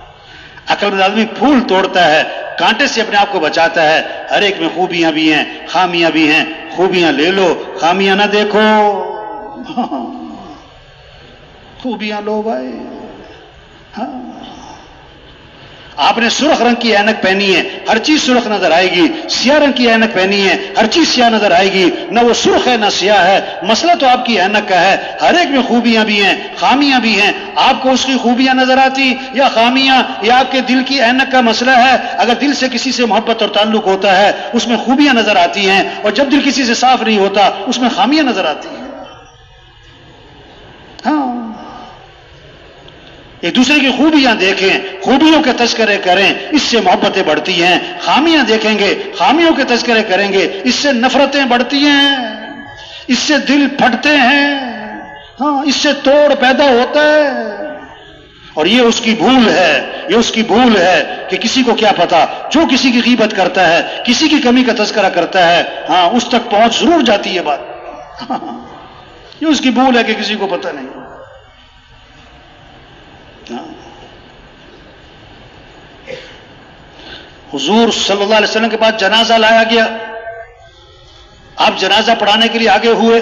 Speaker 1: عقل مند آدمی پھول توڑتا ہے، کانٹے سے اپنے آپ کو بچاتا ہے۔ ہر ایک میں خوبیاں بھی ہیں، خامیاں بھی ہیں، خوبیاں لے لو، خامیاں نہ دیکھو۔ خوبیاں لو بھائی۔ ہاں آپ نے سرخ رنگ کی اینک پہنی ہے، ہر چیز سرخ نظر آئے گی، سیاہ رنگ کی اینک پہنی ہے، ہر چیز سیاہ نظر آئے گی، نہ وہ سرخ ہے نہ سیاہ ہے۔ مسئلہ تو آپ کی اینک کا ہے، ہر ایک میں خوبیاں بھی ہیں، خامیاں بھی ہیں۔ آپ کو اس کی خوبیاں نظر آتی یا خامیاں، یا آپ کے دل کی اینک کا مسئلہ ہے؟ اگر دل سے کسی سے محبت اور تعلق ہوتا ہے اس میں خوبیاں نظر آتی ہیں، اور جب دل کسی سے صاف نہیں ہوتا اس میں خامیاں نظر آتی ہیں۔ ہاں ایک دوسرے کی خوبیاں دیکھیں، خوبیوں کے تذکرے کریں، اس سے محبتیں بڑھتی ہیں۔ خامیاں دیکھیں گے، خامیوں کے تذکرے کریں گے، اس سے نفرتیں بڑھتی ہیں، اس سے دل پھٹتے ہیں، ہاں اس سے توڑ پیدا ہوتا ہے۔ اور یہ اس کی بھول ہے، یہ اس کی بھول ہے کہ کسی کو کیا پتا، جو کسی کی غیبت کرتا ہے، کسی کی کمی کا تذکرہ کرتا ہے، ہاں اس تک پہنچ ضرور جاتی ہے بات۔ یہ اس کی بھول ہے کہ کسی کو پتہ نہیں۔ حضور صلی اللہ علیہ وسلم کے پاس جنازہ لایا گیا. آپ جنازہ پڑھانے کے لیے آگے ہوئے.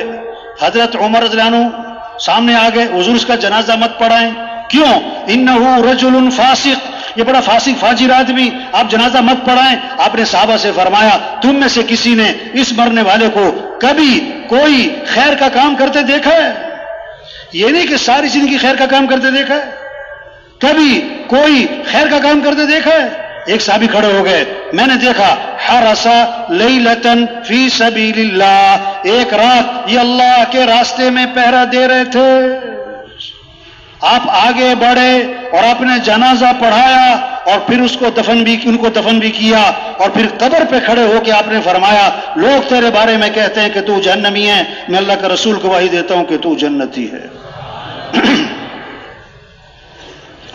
Speaker 1: حضرت عمر رضی اللہ عنہ سامنے آ گئے. حضور اس کا جنازہ مت پڑھائیں. کیوں؟ انہ رجل فاسق، یہ بڑا فاسق فاجر آدمی، آپ جنازہ مت پڑھائیں. آپ نے صحابہ سے فرمایا تم میں سے کسی نے اس مرنے والے کو کبھی کوئی خیر کا کام کرتے دیکھا ہے؟ یہ نہیں کہ ساری زندگی خیر کا کام کرتے دیکھا ہے، کبھی کوئی خیر کا کام کرتے دیکھا ہے؟ ایک صحابی کھڑے ہو گئے، میں نے دیکھا حرسا لیلتن فی سبیل اللہ، ایک رات یہ اللہ کے راستے میں پہرا دے رہے تھے. آپ آگے بڑھے اور آپ نے جنازہ پڑھایا اور پھر ان کو دفن بھی کیا، اور پھر قبر پہ کھڑے ہو کے آپ نے فرمایا لوگ تیرے بارے میں کہتے ہیں کہ تو جہنمی ہے، میں اللہ کا رسول گواہی دیتا ہوں کہ تو جنتی ہے.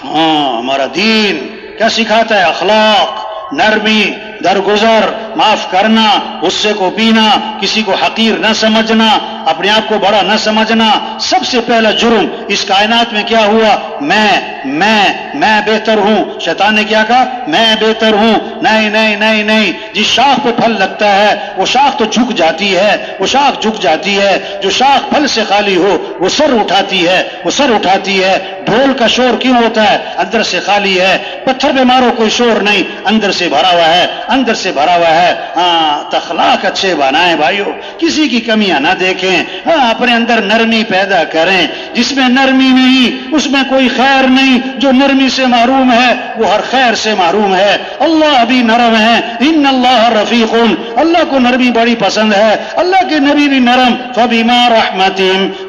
Speaker 1: ہاں، ہمارا دین کیا سکھاتا ہے؟ اخلاق، نرمی، درگزر، معاف کرنا، غصے کو پینا، کسی کو حقیر نہ سمجھنا، اپنے آپ کو بڑا نہ سمجھنا. سب سے پہلا جرم اس کائنات میں کیا ہوا؟ میں بہتر ہوں. شیطان نے کیا کہا؟ میں بہتر ہوں. نہیں نہیں نہیں نہیں، جس شاخ پہ پھل لگتا ہے وہ شاخ تو جھک جاتی ہے، وہ شاخ جھک جاتی ہے. جو شاخ پھل سے خالی ہو وہ سر اٹھاتی ہے، وہ سر اٹھاتی ہے. ڈھول کا شور کیوں ہوتا ہے؟ اندر سے خالی ہے. پتھر پہ مارو کوئی شور نہیں، اندر سے بھرا ہوا ہے، اندر سے بھرا ہوا ہے. ہاں، اخلاق اچھے بنائیں بھائیو، کسی کی کمیاں نہ دیکھیں. ہاں، اپنے اندر نرمی پیدا کریں. جس میں نرمی نہیں اس میں کوئی خیر نہیں. جو نرمی سے محروم ہے وہ ہر خیر سے محروم ہے. اللہ بھی نرم ہے. ان اللہ رفیق، اللہ کو نرمی بڑی پسند ہے. اللہ کے نبی بھی نرم. فبما رحمت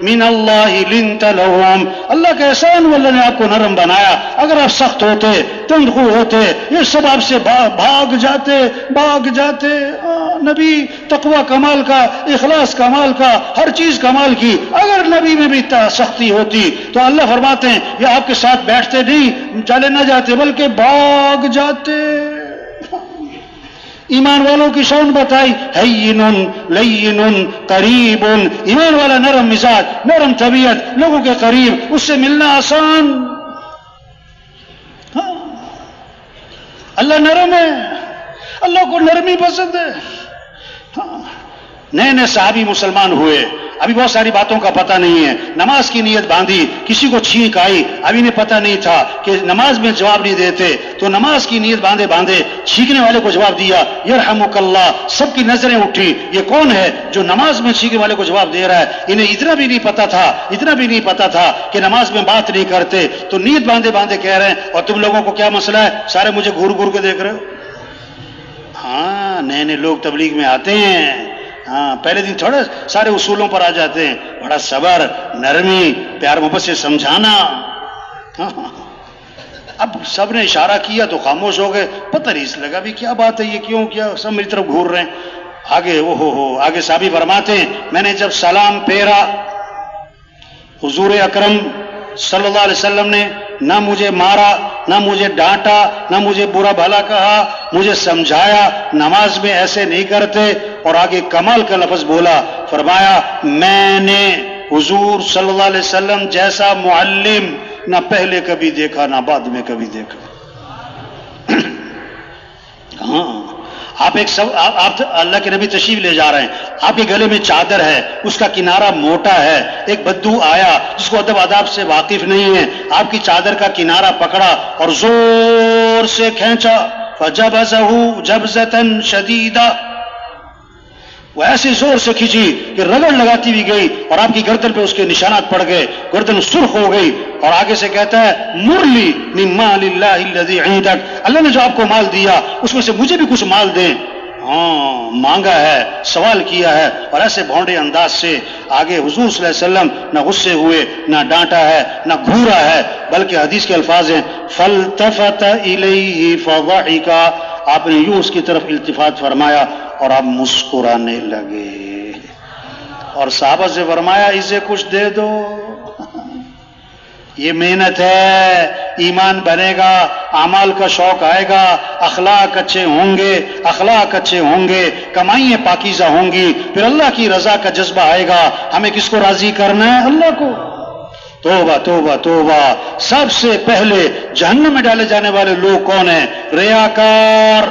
Speaker 1: من اللہ لنت لهم، اللہ کا احسان واللہ نے آپ کو نرم بنایا. اگر آپ سخت ہوتے، تندخو ہوتے، یہ سب آپ سے بھاگ جاتے. نبی تقوی کمال کا، اخلاص کمال کا، ہر چیز کمال کی. اگر نبی میں بھی سختی ہوتی تو اللہ فرماتے ہیں یہ آپ کے ساتھ بیٹھتے نہیں، چلے نہ جاتے بلکہ بھاگ جاتے. ایمان والوں کی شان بتائی، ہین لین قریب. ایمان والا نرم مزاج، نرم طبیعت، لوگوں کے قریب، اس سے ملنا آسان. ہاں، اللہ نرم ہے، اللہ کو نرمی پسند ہے. ہاں، نئے صحابی مسلمان ہوئے، ابھی بہت ساری باتوں کا پتہ نہیں ہے. نماز کی نیت باندھی، کسی کو چھینک آئی، ابھی انہیں پتہ نہیں تھا کہ نماز میں جواب نہیں دیتے، تو نماز کی نیت باندھے چھینکنے والے کو جواب دیا یرحمک اللہ. سب کی نظریں اٹھی، یہ کون ہے جو نماز میں چھینکنے والے کو جواب دے رہا ہے؟ انہیں اتنا بھی نہیں پتا تھا کہ نماز میں بات نہیں کرتے، تو نیت باندھے کہہ رہے ہیں اور تم لوگوں کو کیا مسئلہ ہے؟ سارے مجھے گھور کے دیکھ رہے ہو. ہاں، نئے لوگ تبلیغ میں آتے ہیں، ہاں، پہلے دن تھوڑے سارے اصولوں پر آ جاتے ہیں. بڑا صبر، نرمی، پیار محبت سے سمجھانا. ہاں، اب سب نے اشارہ کیا تو خاموش ہو گئے. پتہ نہیں لگا بھی کیا بات ہے، یہ کیا سب میری طرف گھور رہے ہیں. آگے صحابی فرماتے ہیں میں نے جب سلام پھیرا، حضور اکرم صلی اللہ علیہ وسلم نے نہ مجھے مارا، نہ مجھے ڈانٹا، نہ مجھے برا بھلا کہا، مجھے سمجھایا نماز میں ایسے نہیں کرتے. اور آگے کمال کا لفظ بولا، فرمایا میں نے حضور صلی اللہ علیہ وسلم جیسا معلم نہ پہلے کبھی دیکھا نہ بعد میں کبھی دیکھا. ہاں، آپ اللہ کے نبی تشریف لے جا رہے ہیں، آپ کے گلے میں چادر ہے، اس کا کنارہ موٹا ہے. ایک بدو آیا جس کو ادب آداب سے واقف نہیں ہے، آپ کی چادر کا کنارہ پکڑا اور زور سے کھینچا. فجبزه جبزة شديدة، وہ ایسے زور سے کھینچی کہ رگڑ لگاتی بھی گئی اور آپ کی گردن پہ اس کے نشانات پڑ گئے، گردن سرخ ہو گئی. اور آگے سے کہتا ہے مرلی من مال اللہ الذی عندک، اللہ نے جو آپ کو مال دیا اس میں سے مجھے بھی کچھ مال دیں. ہاں، مانگا ہے، سوال کیا ہے. اور ایسے بھونڈے انداز سے آگے حضور صلی اللہ علیہ وسلم نہ غصے ہوئے، نہ ڈانٹا ہے، نہ گھورا ہے، بلکہ حدیث کے الفاظ ہیں فالتفت الیہ فضحک، آپ نے یوں اس کی طرف التفات فرمایا اور آپ مسکرانے لگے. اور صحابہ سے فرمایا اسے کچھ دے دو، یہ محنت ہے، ایمان بنے گا، اعمال کا شوق آئے گا، اخلاق اچھے ہوں گے، کمائیاں پاکیزہ ہوں گی، پھر اللہ کی رضا کا جذبہ آئے گا. ہمیں کس کو راضی کرنا ہے؟ اللہ کو. توبہ توبہ توبہ. سب سے پہلے جہنم میں ڈالے جانے والے لوگ کون ہیں؟ ریاکار.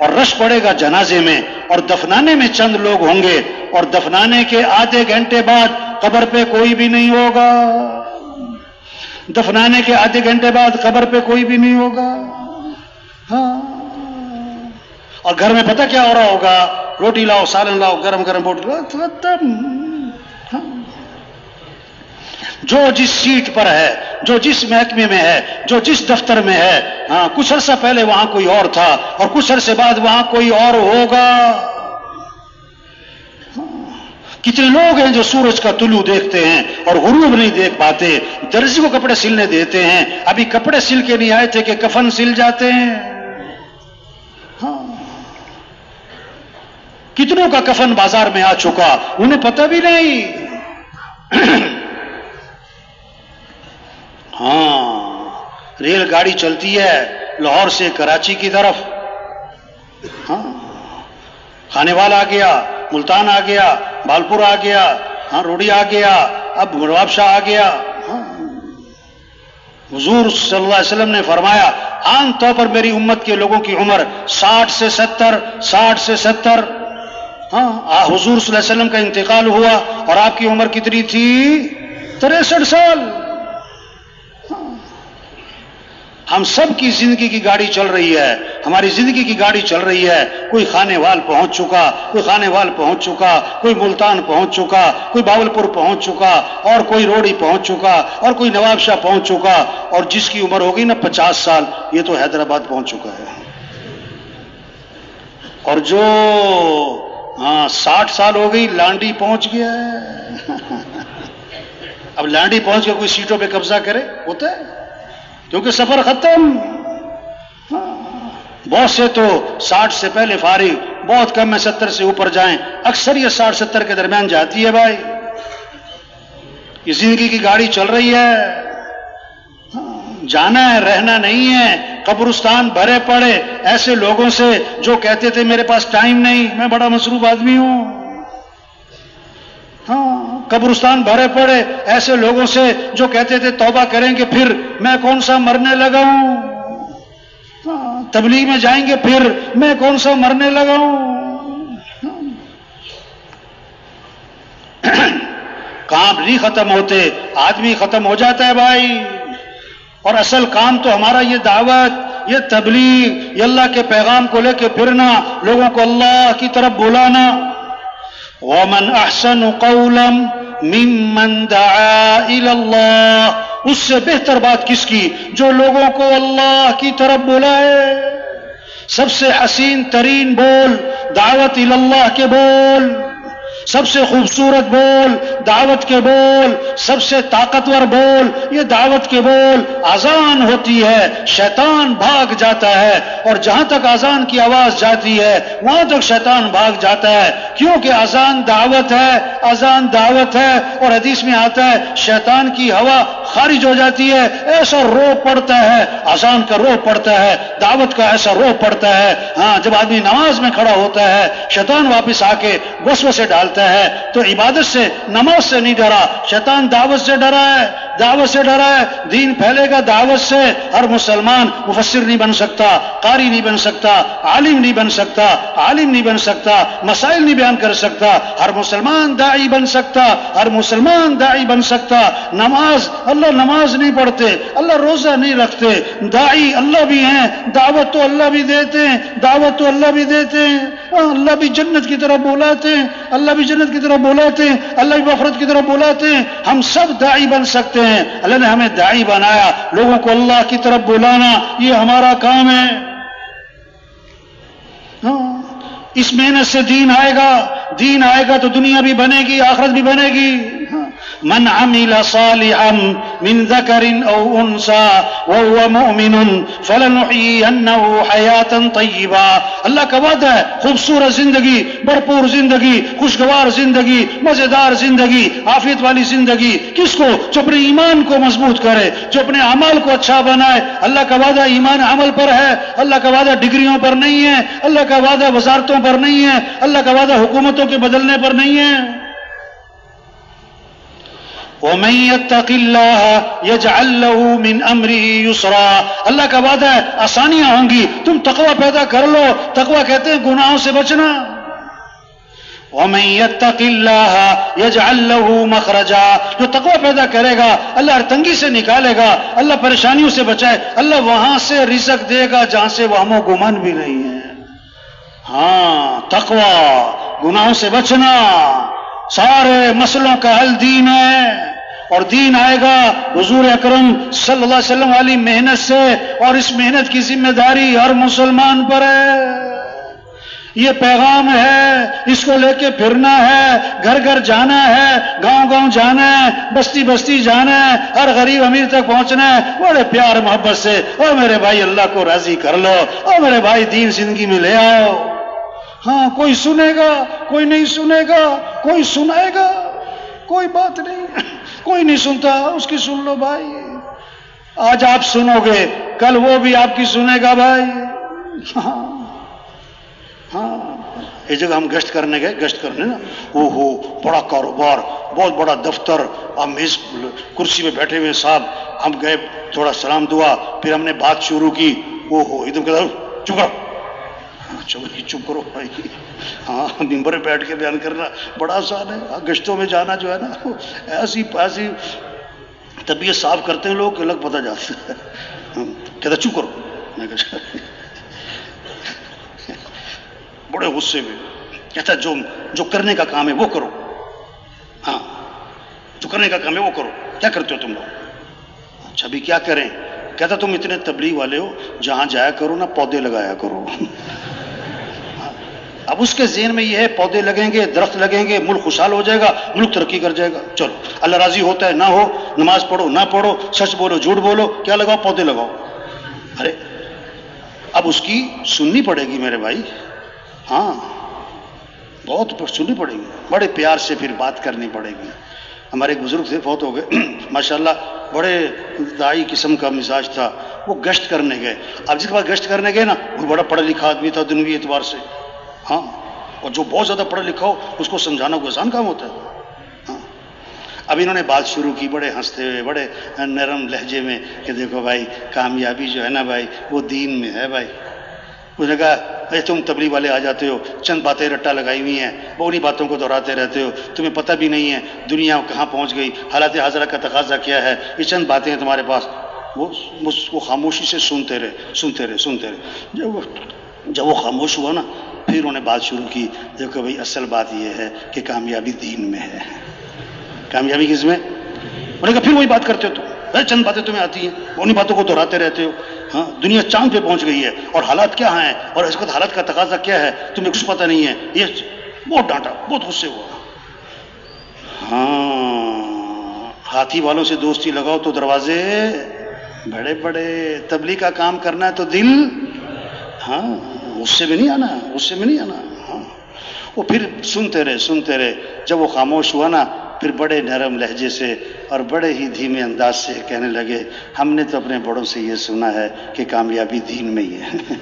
Speaker 1: اور رش پڑے گا جنازے میں، اور دفنانے میں چند لوگ ہوں گے، اور دفنانے کے آدھے گھنٹے بعد قبر پہ کوئی بھی نہیں ہوگا، دفنانے کے آدھے گھنٹے بعد قبر پہ کوئی بھی نہیں ہوگا. ہاں، اور گھر میں پتہ کیا ہو رہا ہوگا؟ روٹی لاؤ، سالن لاؤ، گرم گرم روٹی لاؤ، جو جس سیٹ پر ہے، جو جس محکمے میں ہے، جو جس دفتر میں ہے، ہاں، کچھ عرصہ پہلے وہاں کوئی اور تھا اور کچھ عرصے بعد وہاں کوئی اور ہوگا. کتنے لوگ ہیں جو سورج کا طلوع دیکھتے ہیں اور غروب نہیں دیکھ پاتے، درزی کو کپڑے سلنے دیتے ہیں، ابھی کپڑے سل کے نہیں آئے تھے کہ کفن سل جاتے ہیں. ہاں، کتنوں کا کفن بازار میں آ چکا، انہیں پتہ بھی نہیں. ہاں، ریل گاڑی چلتی ہے لاہور سے کراچی کی طرف، ہاں، کھانے والا آ گیا، ملتان آ گیا، بالپور آ گیا، ہاں، روڑی آ گیا، اب نواب شاہ آ گیا. ہاں، حضور صلی اللہ علیہ وسلم نے فرمایا عام طور پر میری امت کے لوگوں کی عمر 60 سے 70. ہاں، حضور صلی اللہ علیہ وسلم کا انتقال ہوا اور آپ کی عمر کتنی تھی؟ 63 سال. ہم سب کی زندگی کی گاڑی چل رہی ہے، ہماری زندگی کی گاڑی چل رہی ہے. کوئی خانے وال پہنچ چکا، کوئی خانے وال پہنچ چکا، کوئی ملتان پہنچ چکا، کوئی باولپور پہنچ چکا، اور کوئی روڑی پہنچ چکا، اور کوئی نواب شاہ پہنچ چکا، اور جس کی عمر ہوگی نا 50 سال یہ تو حیدرآباد پہنچ چکا ہے. اور جو 60 سال ہو گئی لانڈی پہنچ گیا ہے. اب لانڈی پہنچ کے کوئی سیٹوں پہ قبضہ کرے؟ ہوتا ہے، کیونکہ سفر ختم. بہت سے تو 60 سے پہلے فارغ، بہت کم میں 70 سے اوپر جائیں، اکثر یہ 60-70 کے درمیان جاتی ہے. بھائی یہ زندگی کی گاڑی چل رہی ہے، جانا ہے، رہنا نہیں ہے. قبرستان بھرے پڑے ایسے لوگوں سے جو کہتے تھے میرے پاس ٹائم نہیں، میں بڑا مصروف آدمی ہوں. ہاں، قبرستان بھرے پڑے ایسے لوگوں سے جو کہتے تھے توبہ کریں گے پھر میں کون سا مرنے لگا ہوں. ہاں، تبلیغ میں جائیں گے پھر میں کون سا مرنے لگا ہوں. کام نہیں ختم ہوتے، آدمی ختم ہو جاتا ہے بھائی. اور اصل کام تو ہمارا یہ دعوت، یہ تبلیغ، یہ اللہ کے پیغام کو لے کے پھرنا، لوگوں کو اللہ کی طرف بلانا. وَمَنْ أَحْسَنُ قَوْلًا مِّمَّنْ دَعَا إِلَى اللَّهِ، اس سے بہتر بات کس کی؟ جو لوگوں کو اللہ کی طرف بلائے. سب سے حسین ترین بول دعوت الی اللہ کے بول، سب سے خوبصورت بول دعوت کے بول، سب سے طاقتور بول یہ دعوت کے بول. اذان ہوتی ہے شیطان بھاگ جاتا ہے، اور جہاں تک اذان کی آواز جاتی ہے وہاں تک شیطان بھاگ جاتا ہے، کیونکہ اذان دعوت ہے، اذان دعوت ہے. اور حدیث میں آتا ہے شیطان کی ہوا خارج ہو جاتی ہے، ایسا رو پڑتا ہے، اذان کا رو پڑتا ہے، دعوت کا ایسا رو پڑتا ہے. ہاں، جب آدمی نماز میں کھڑا ہوتا ہے شیطان واپس آ کے وسوسے ڈالتا ہے. تو عبادت سے، نماز سے نہیں ڈرا، شیطان دعوت سے ڈرا ہے، دعوت سے ڈرا ہے. دین پھیلے گا دعوت سے. ہر مسلمان مفسر نہیں بن سکتا، قاری نہیں بن سکتا، عالم نہیں بن سکتا، عالم نہیں بن سکتا، مسائل نہیں بیان کر سکتا. ہر مسلمان داعی بن سکتا، ہر مسلمان داعی بن سکتا. نماز، اللہ نماز نہیں پڑھتے، اللہ روزہ نہیں رکھتے، داعی اللہ بھی ہیں، دعوت تو اللہ بھی دیتے ہیں، دعوت تو اللہ بھی دیتے ہیں. اللہ بھی جنت کی طرف بلاتے ہیں، اللہ بھی جنت کی طرف بلاتے ہیں، اللہ بھی مغفرت کی طرف بلاتے ہیں. ہم سب داعی بن سکتے ہیں. اللہ نے ہمیں داعی بنایا، لوگوں کو اللہ کی طرف بلانا یہ ہمارا کام ہے. اس محنت سے دین آئے گا، دین آئے گا تو دنیا بھی بنے گی، آخرت بھی بنے گی. من عمل صالحا من ذکر او انثى وهو مؤمن فلنحيينه حیاتا طیبا. اللہ کا وعدہ ہے خوبصورت زندگی، بھرپور زندگی، خوشگوار زندگی، مزیدار زندگی، عافیت والی زندگی. کس کو؟ جو اپنے ایمان کو مضبوط کرے، جو اپنے اعمال کو اچھا بنائے. اللہ کا وعدہ ایمان عمل پر ہے، اللہ کا وعدہ ڈگریوں پر نہیں ہے، اللہ کا وعدہ وزارتوں پر نہیں ہے، اللہ کا وعدہ حکومتوں کے بدلنے پر نہیں ہے. وَمَن يَتَّقِ اللَّهَ يَجْعَل لَّهُ مِنْ أَمْرِهِ يُسْرًا، اللہ کا وعدہ ہے آسانیاں ہوں گی، تم تقوی پیدا کر لو۔ تقوی کہتے ہیں گناہوں سے بچنا۔ وَمَن يَتَّقِ اللَّهَ يَجْعَل لَّهُ مَخْرَجًا، جو تقوی پیدا کرے گا اللہ ہر تنگی سے نکالے گا، اللہ پریشانیوں سے بچائے، اللہ وہاں سے رزق دے گا جہاں سے وہم و گمان بھی نہیں ہے۔ ہاں تقوی، گناہوں سے بچنا، سارے مسئلوں کا حل دین ہے، اور دین آئے گا حضور اکرم صلی اللہ علیہ وسلم والی محنت سے، اور اس محنت کی ذمہ داری ہر مسلمان پر ہے۔ یہ پیغام ہے، اس کو لے کے پھرنا ہے، گھر گھر جانا ہے، گاؤں گاؤں جانا ہے، بستی بستی جانا ہے، ہر غریب امیر تک پہنچنا ہے، بڑے پیار محبت سے۔ او میرے بھائی اللہ کو راضی کر لو، او میرے بھائی دین زندگی میں لے آؤ۔ ہاں کوئی سنے گا، کوئی نہیں سنے گا، کوئی سنائے گا، کوئی بات نہیں، کوئی نہیں سنتا اس کی سن لو بھائی۔ آج آپ سنو گے کل وہ بھی آپ کی سنے گا بھائی۔ ہاں ایک جگہ ہم گشت کرنے گئے، گشت کرنے نا، بڑا کاروبار، بہت بڑا دفتر، ہم میز کرسی پہ بیٹھے ہوئے صاحب، ہم گئے تھوڑا سلام دعا، پھر ہم نے بات شروع کی، ادھر کہتا چپ کرو، چپ کرو بھائی۔ ہاں ممبر پہ بیٹھ کے بیان کرنا بڑا آسان ہے، گشتوں میں جانا جو ہے نا ایسی طبیعت صاف کرتے ہیں لوگ کہ الگ پتہ جاتا ہے۔ کہتا چپ کرو، میں کہا بڑے غصے میں، کہتا جو کرنے کا کام ہے وہ کرو، ہاں جو کرنے کا کام ہے وہ کرو، کیا کرتے ہو تم لوگ؟ اچھا بھی کیا کریں؟ کہتا تم اتنے تبلیغ والے ہو، جہاں جایا کرو نا پودے لگایا کرو۔ اب اس کے ذہن میں یہ ہے پودے لگیں گے، درخت لگیں گے، ملک خوشحال ہو جائے گا، ملک ترقی کر جائے گا۔ چلو اللہ راضی ہوتا ہے نہ ہو، نماز پڑھو نہ پڑھو، سچ بولو جھوٹ بولو، کیا لگاؤ؟ پودے لگاؤ۔ ارے اب اس کی سننی پڑے گی میرے بھائی، ہاں بہت سننی پڑے گی، بڑے پیار سے پھر بات کرنی پڑے گی۔ ہمارے ایک بزرگ تھے، فوت ہو گئے، ماشاءاللہ بڑے دائی قسم کا مزاج تھا، وہ گشت کرنے گئے۔ اب جس کے بعد گشت کرنے گئے نا، وہ بڑا پڑھا لکھا آدمی تھا دنیوی اعتبار سے، ہاں، اور جو بہت زیادہ پڑھا لکھا ہو اس کو سمجھانا کوئی آسان کام ہوتا ہے۔ ہاں اب انہوں نے بات شروع کی بڑے ہنستے ہوئے، بڑے نرم لہجے میں کہ دیکھو بھائی کامیابی جو ہے نا بھائی وہ دین میں ہے بھائی۔ اس نے کہا اے تم تبلیغ والے آ جاتے ہو، چند باتیں رٹا لگائی ہوئی ہیں، وہ انہی باتوں کو دہراتے رہتے ہو، تمہیں پتہ بھی نہیں ہے دنیا کہاں پہنچ گئی، حالات حاضرہ کا تقاضا کیا ہے، یہ چند باتیں ہیں تمہارے پاس۔ وہ اس کو خاموشی سے سنتے رہے۔ جب وہ خاموش ہوا نا، پھر انہوں نے بات شروع کی، دیکھو بھائی اصل بات یہ ہے کہ کامیابی دین میں ہے۔ کامیابی کس میں؟ انہوں نے کہا پھر وہی بات کرتے ہو تم، چند باتیں تمہیں آتی ہیں، انہی باتوں کو دہراتے رہتے ہو۔ ہاں دنیا چاند پہ پہنچ گئی ہے، اور حالات کیا ہیں، اور اس وقت حالات کا تقاضا کیا ہے تمہیں کچھ پتہ نہیں ہے۔ یہ بہت ڈانٹا، بہت غصے ہوا۔ ہاں ہاتھی والوں سے دوستی لگاؤ تو دروازے بڑے بڑے، تبلیغ کا کام کرنا ہے تو دل، ہاں غصے میں نہیں آنا۔ ہاں وہ پھر سنتے رہے، جب وہ خاموش ہوا نا، پھر بڑے نرم لہجے سے اور بڑے ہی دھیمے انداز سے کہنے لگے، ہم نے تو اپنے بڑوں سے یہ سنا ہے کہ کامیابی دین میں ہی ہے۔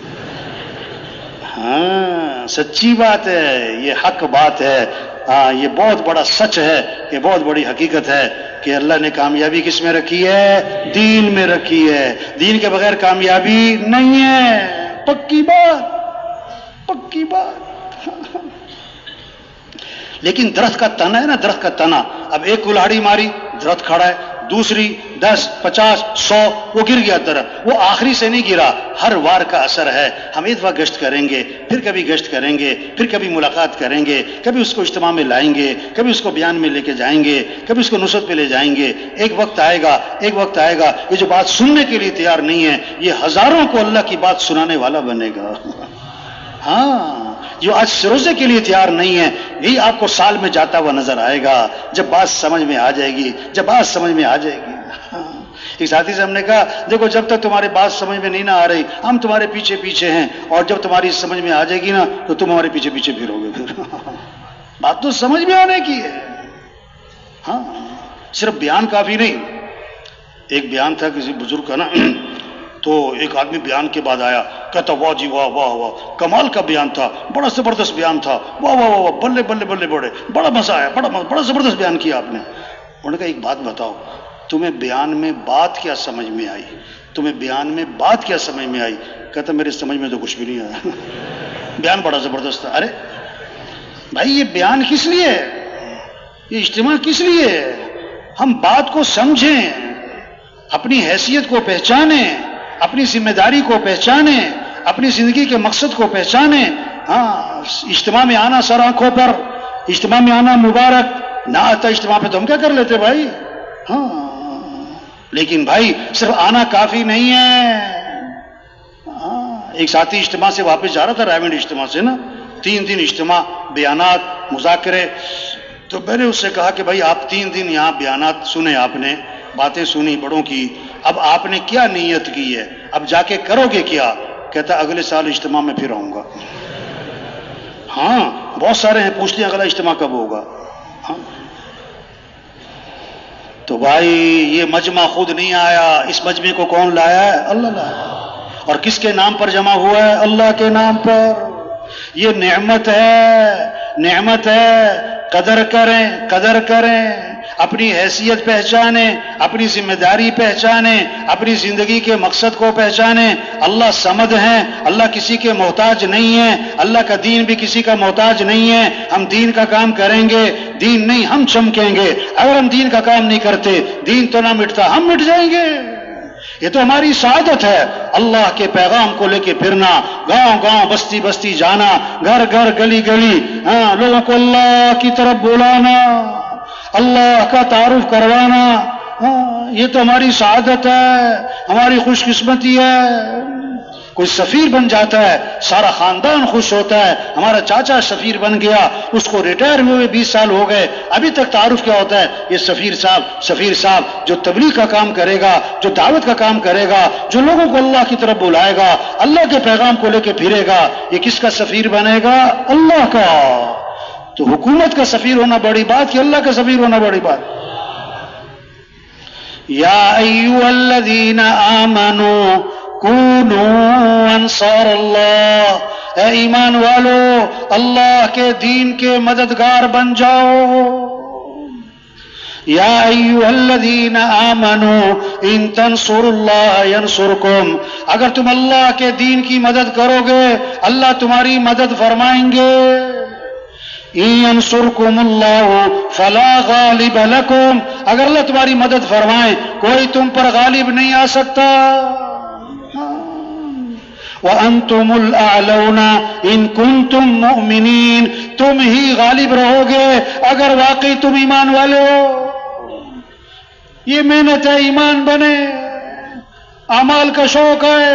Speaker 1: ہاں سچی بات ہے، یہ حق بات ہے، ہاں یہ بہت بڑا سچ ہے، یہ بہت بڑی حقیقت ہے کہ اللہ نے کامیابی کس میں رکھی ہے؟ دین میں رکھی ہے۔ دین کے بغیر کامیابی نہیں ہے، پکی بات۔ لیکن درخت کا تنا ہے نا، درخت کا تنا، اب ایک کلہاڑی ماری درخت کھڑا ہے، دوسری 10 50 100 وہ گر گیا درخت، وہ آخری سے نہیں گرا، ہر وار کا اثر ہے۔ ہم ایک بار گشت کریں گے، پھر کبھی گشت کریں گے، پھر کبھی ملاقات کریں گے، کبھی اس کو اجتماع میں لائیں گے، کبھی اس کو بیان میں لے کے جائیں گے، کبھی اس کو نصرت پہ لے جائیں گے۔ ایک وقت آئے گا یہ جو بات سننے کے لیے تیار نہیں ہے، یہ ہزاروں کو اللہ کی بات سنانے والا بنے گا۔ ہاں جو آج سروزے کے لیے تیار نہیں ہے، یہی آپ کو سال میں جاتا ہوا نظر آئے گا جب بات سمجھ میں آ جائے گی۔ ایک ساتھی سے ہم نے کہا دیکھو جب تک تمہاری بات سمجھ میں نہیں نہ آ رہی، ہم تمہارے پیچھے ہیں، اور جب تمہاری سمجھ میں آ جائے گی نا تو تم ہمارے پیچھے پھرو گے۔ پھر بات تو سمجھ میں آنے کی ہے، ہاں صرف بیان کافی نہیں۔ ایک بیان تھا کسی بزرگ کا نا، تو ایک آدمی بیان کے بعد آیا، کہتا واہ جی واہ واہ واہ، کمال کا بیان تھا، بڑا زبردست بیان تھا، واہ واہ واہ، بلے بلے بلے، بڑا مزہ آیا، بڑا زبردست بیان کیا آپ نے۔ انہوں نے کہا ایک بات بتاؤ، تمہیں بیان میں بات کیا سمجھ میں آئی؟ تمہیں بیان میں بات کیا سمجھ میں آئی؟ کہتا میرے سمجھ میں تو کچھ بھی نہیں آیا بیان بڑا زبردست تھا۔ ارے بھائی یہ بیان کس لیے ہے؟ یہ اجتماع کس لیے ہے؟ ہم بات کو سمجھیں، اپنی حیثیت کو پہچانیں، اپنی ذمہ داری کو پہچانیں، اپنی زندگی کے مقصد کو پہچانیں۔ ہاں اجتماع میں آنا سر آنکھوں پر، اجتماع میں آنا مبارک، نہ آتا اجتماع پہ تو ہم کیا کر لیتے بھائی؟ ہاں لیکن بھائی صرف آنا کافی نہیں ہے۔ ایک ساتھی اجتماع سے واپس جا رہا تھا، رائے منڈ اجتماع سے نا، 3 دن اجتماع، بیانات، مذاکرے، تو میں نے اس سے کہا کہ بھائی آپ 3 دن یہاں بیانات سنے، آپ نے باتیں سنی بڑوں کی، اب آپ نے کیا نیت کی ہے؟ اب جا کے کرو گے کیا؟ کہتا اگلے سال اجتماع میں پھر آؤں گا۔ ہاں بہت سارے ہیں، پوچھتے ہیں اگلا اجتماع کب ہوگا؟ ہاں تو بھائی یہ مجمع خود نہیں آیا، اس مجمع کو کون لایا ہے؟ اللہ لایا۔ اور کس کے نام پر جمع ہوا ہے؟ اللہ کے نام پر۔ یہ نعمت ہے، نعمت ہے، قدر کریں، قدر کریں، اپنی حیثیت پہچانیں، اپنی ذمہ داری پہچانیں، اپنی زندگی کے مقصد کو پہچانیں۔ اللہ صمد ہیں، اللہ کسی کے محتاج نہیں ہے، اللہ کا دین بھی کسی کا محتاج نہیں ہے۔ ہم دین کا کام کریں گے، دین نہیں ہم چمکیں گے۔ اگر ہم دین کا کام نہیں کرتے دین تو نہ مٹتا، ہم مٹ جائیں گے۔ یہ تو ہماری سعادت ہے، اللہ کے پیغام کو لے کے پھرنا، گاؤں گاؤں بستی بستی جانا، گھر گھر گلی گلی، ہاں لوگوں کو اللہ کی طرف بلانا، اللہ کا تعارف کروانا، ہاں یہ تو ہماری سعادت ہے، ہماری خوش قسمتی ہے۔ کوئی سفیر بن جاتا ہے سارا خاندان خوش ہوتا ہے، ہمارا چاچا سفیر بن گیا، اس کو ریٹائر ہوئے 20 سال ہو گئے، ابھی تک تعارف کیا ہوتا ہے؟ یہ سفیر صاحب، سفیر صاحب جو تبلیغ کا کام کرے گا، جو دعوت کا کام کرے گا، جو لوگوں کو اللہ کی طرف بلائے گا، اللہ کے پیغام کو لے کے پھرے گا، یہ کس کا سفیر بنے گا؟ اللہ کا۔ تو حکومت کا سفیر ہونا بڑی بات کہ اللہ کا سفیر ہونا بڑی بات؟ یا ایھا الذین آمنوا کونوا انصار اللہ، اے ایمان والو اللہ کے دین کے مددگار بن جاؤ۔ یا ایھا الذین آمنوا ان تنصروا اللہ ینصرکم، اگر تم اللہ کے دین کی مدد کرو گے اللہ تمہاری مدد فرمائیں گے۔ ان ینصرکم اللہ فلا غالب لکم، اگر اللہ تمہاری مدد فرمائے کوئی تم پر غالب نہیں آ سکتا۔ وَأَنْتُمُ الْأَعْلَوْنَ إِن كُنتُم مُؤْمِنِينَ، تم ہی غالب رہو گے اگر واقعی تم ایمان والے ہو۔ یہ محنت ہے ایمان بنے، اعمال کا شوق ہے،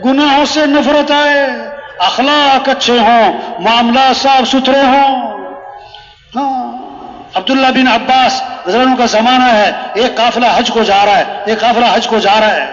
Speaker 1: گناہوں سے نفرت آئے، اخلاق اچھے ہوں، معاملات صاف ستھرے ہوں۔ ہاں عبداللہ بن عباس رضی اللہ عنہ کا زمانہ ہے، ایک قافلہ حج کو جا رہا ہے، ایک قافلہ حج کو جا رہا ہے،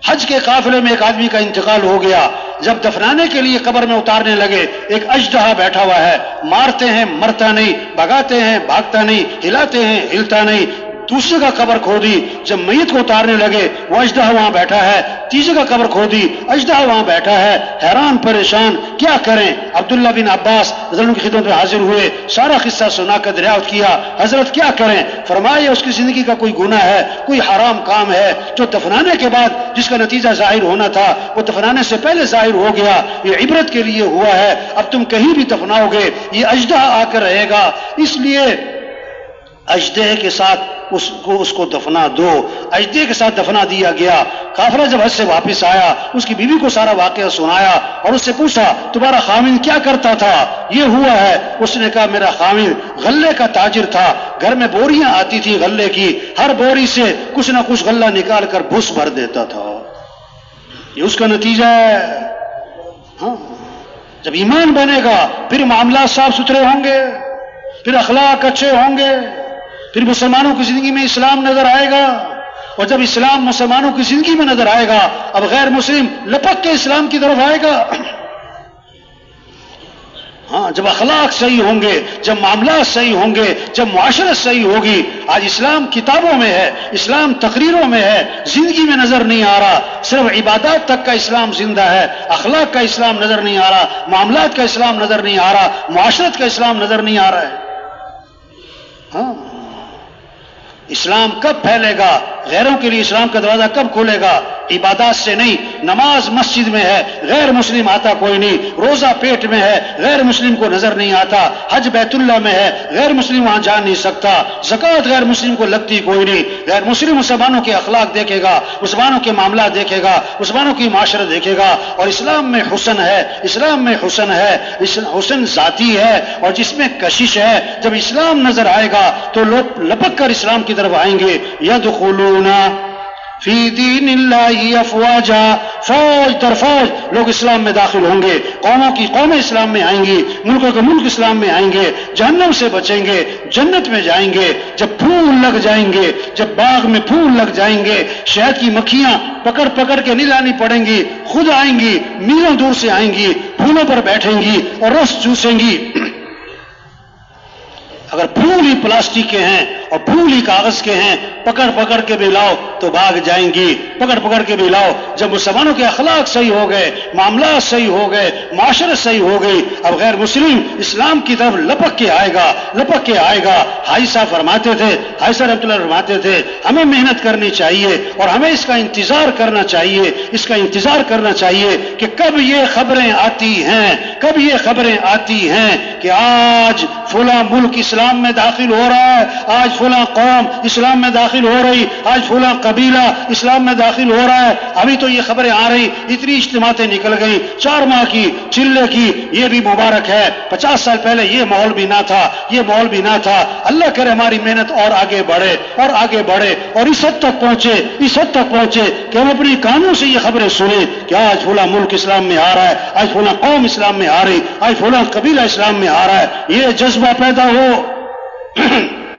Speaker 1: حج کے قافلے میں ایک آدمی کا انتقال ہو گیا، جب دفنانے کے لیے قبر میں اتارنے لگے ایک اژدہا بیٹھا ہوا ہے، مارتے ہیں مرتا نہیں، بھگاتے ہیں بھاگتا نہیں، ہلاتے ہیں ہلتا نہیں، دوسرے کا قبر کھودی، جب میت کو اتارنے لگے وہ اژدہا وہاں بیٹھا ہے، تیسرے کا قبر کھودی، اژدہا وہاں بیٹھا ہے، حیران پریشان کیا کریں۔ عبداللہ بن عباس رضی اللہ عنہ کی خدمت میں حاضر ہوئے، سارا قصہ سنا کر دریافت کیا، حضرت کیا کریں؟ فرمایا اس کی زندگی کا کوئی گناہ ہے، کوئی حرام کام ہے جو دفنانے کے بعد جس کا نتیجہ ظاہر ہونا تھا وہ دفنانے سے پہلے ظاہر ہو گیا، یہ عبرت کے لیے ہوا ہے، اب تم کہیں بھی دفناؤ گے یہ اژدہا آ کر رہے گا، اس لیے اژدہے کے ساتھ اس کو دفنا دو۔ اژدہے کے ساتھ دفنا دیا گیا۔ قافلہ جب حج سے واپس آیا اس کی بیوی کو سارا واقعہ سنایا اور اس سے پوچھا تمہارا خاوند کیا کرتا تھا؟ یہ ہوا ہے۔ اس نے کہا میرا خاوند غلے کا تاجر تھا، گھر میں بوریاں آتی تھی غلے کی، ہر بوری سے کچھ نہ کچھ غلہ نکال کر بھس بھر دیتا تھا، یہ اس کا نتیجہ ہے۔ ہاں جب ایمان بنے گا پھر معاملات صاف ستھرے ہوں گے، پھر اخلاق اچھے ہوں گے، پھر مسلمانوں کی زندگی میں اسلام نظر آئے گا، اور جب اسلام مسلمانوں کی زندگی میں نظر آئے گا اب غیر مسلم لپک کے اسلام کی طرف آئے گا۔ ہاں جب اخلاق صحیح ہوں گے، جب معاملات صحیح ہوں گے، جب معاشرت صحیح ہوگی۔ آج اسلام کتابوں میں ہے، اسلام تقریروں میں ہے، زندگی میں نظر نہیں آ رہا، صرف عبادات تک کا اسلام زندہ ہے، اخلاق کا اسلام نظر نہیں آ رہا، معاملات کا اسلام نظر نہیں آ رہا، معاشرت کا اسلام نظر نہیں آ رہا ہے۔ ہاں اسلام کب پھیلے گا، غیروں کے لیے اسلام کا دروازہ کب کھولے گا؟ عبادات سے نہیں. نماز مسجد میں ہے، غیر مسلم آتا کوئی نہیں. روزہ پیٹ میں ہے، غیر مسلم کو نظر نہیں آتا. حج بیت اللہ میں ہے، غیر مسلم وہاں جا نہیں سکتا. زکوٰۃ غیر مسلم کو لگتی کوئی نہیں. غیر مسلم مسلمانوں کے اخلاق دیکھے گا، مسلمانوں کے معاملات دیکھے گا، مسلمانوں کی معاشرت دیکھے گا. اور اسلام میں حسن ہے، اسلام میں حسن ہے، حسن ذاتی ہے اور جس میں کشش ہے. جب اسلام نظر آئے گا تو لوگ لپک کر اسلام کی طرف آئیں گے. یدخلون فی دین اللہ افواجا، فوج در فوج لوگ اسلام میں داخل ہوں گے. قوموں کی قومیں اسلام میں آئیں گی، ملکوں کے ملک اسلام میں آئیں گے. جہنم سے بچیں گے، جنت میں جائیں گے. جب پھول لگ جائیں گے، جب باغ میں پھول لگ جائیں گے، شہد کی مکھیاں پکڑ پکڑ کے نہیں لانی پڑیں گی، خود آئیں گی، میلوں دور سے آئیں گی، پھولوں پر بیٹھیں گی اور رس چوسیں گی. اگر پھول ہی پلاسٹک کے ہیں اور پھول ہی کاغذ کے ہیں، پکڑ پکڑ کے بھی لاؤ تو بھاگ جائیں گی. پکڑ پکڑ کے بھی لاؤ. جب مسلمانوں کے اخلاق صحیح ہو گئے، معاملات صحیح ہو گئے، معاشرت صحیح ہو گئی، اب غیر مسلم اسلام کی طرف لپک کے آئے گا، لپک کے آئے گا. حاجی صاحب فرماتے تھے، حاجی صاحب رحمۃ اللہ فرماتے تھے، ہمیں محنت کرنی چاہیے اور ہمیں اس کا انتظار کرنا چاہیے، اس کا انتظار کرنا چاہیے کہ کب یہ خبریں آتی ہیں، کب یہ خبریں آتی ہیں کہ آج فلاں ملک اسلام میں داخل ہو رہا ہے، آج فلاں قوم اسلام میں داخل ہو رہی، آج فلاں قبیلہ اسلام میں داخل ہو رہا ہے. ابھی تو یہ خبریں آ رہی، اتنی اجتماعاتیں نکل گئی، 4 ماہ کی، چلے کی، یہ بھی مبارک ہے. 50 سال پہلے یہ ماحول بھی نہ تھا، یہ ماحول بھی نہ تھا. اللہ کرے ہماری محنت اور آگے بڑھے اور آگے بڑھے اور اس حد تک پہنچے، اس حد تک پہنچے کہ ہم اپنی کانوں سے یہ خبریں سنیں کہ آج فلاں ملک اسلام میں آ رہا ہے، آج فلاں قوم اسلام میں آ رہی، آج فلاں قبیلہ اسلام میں آ رہا ہے. یہ جذبہ پیدا ہو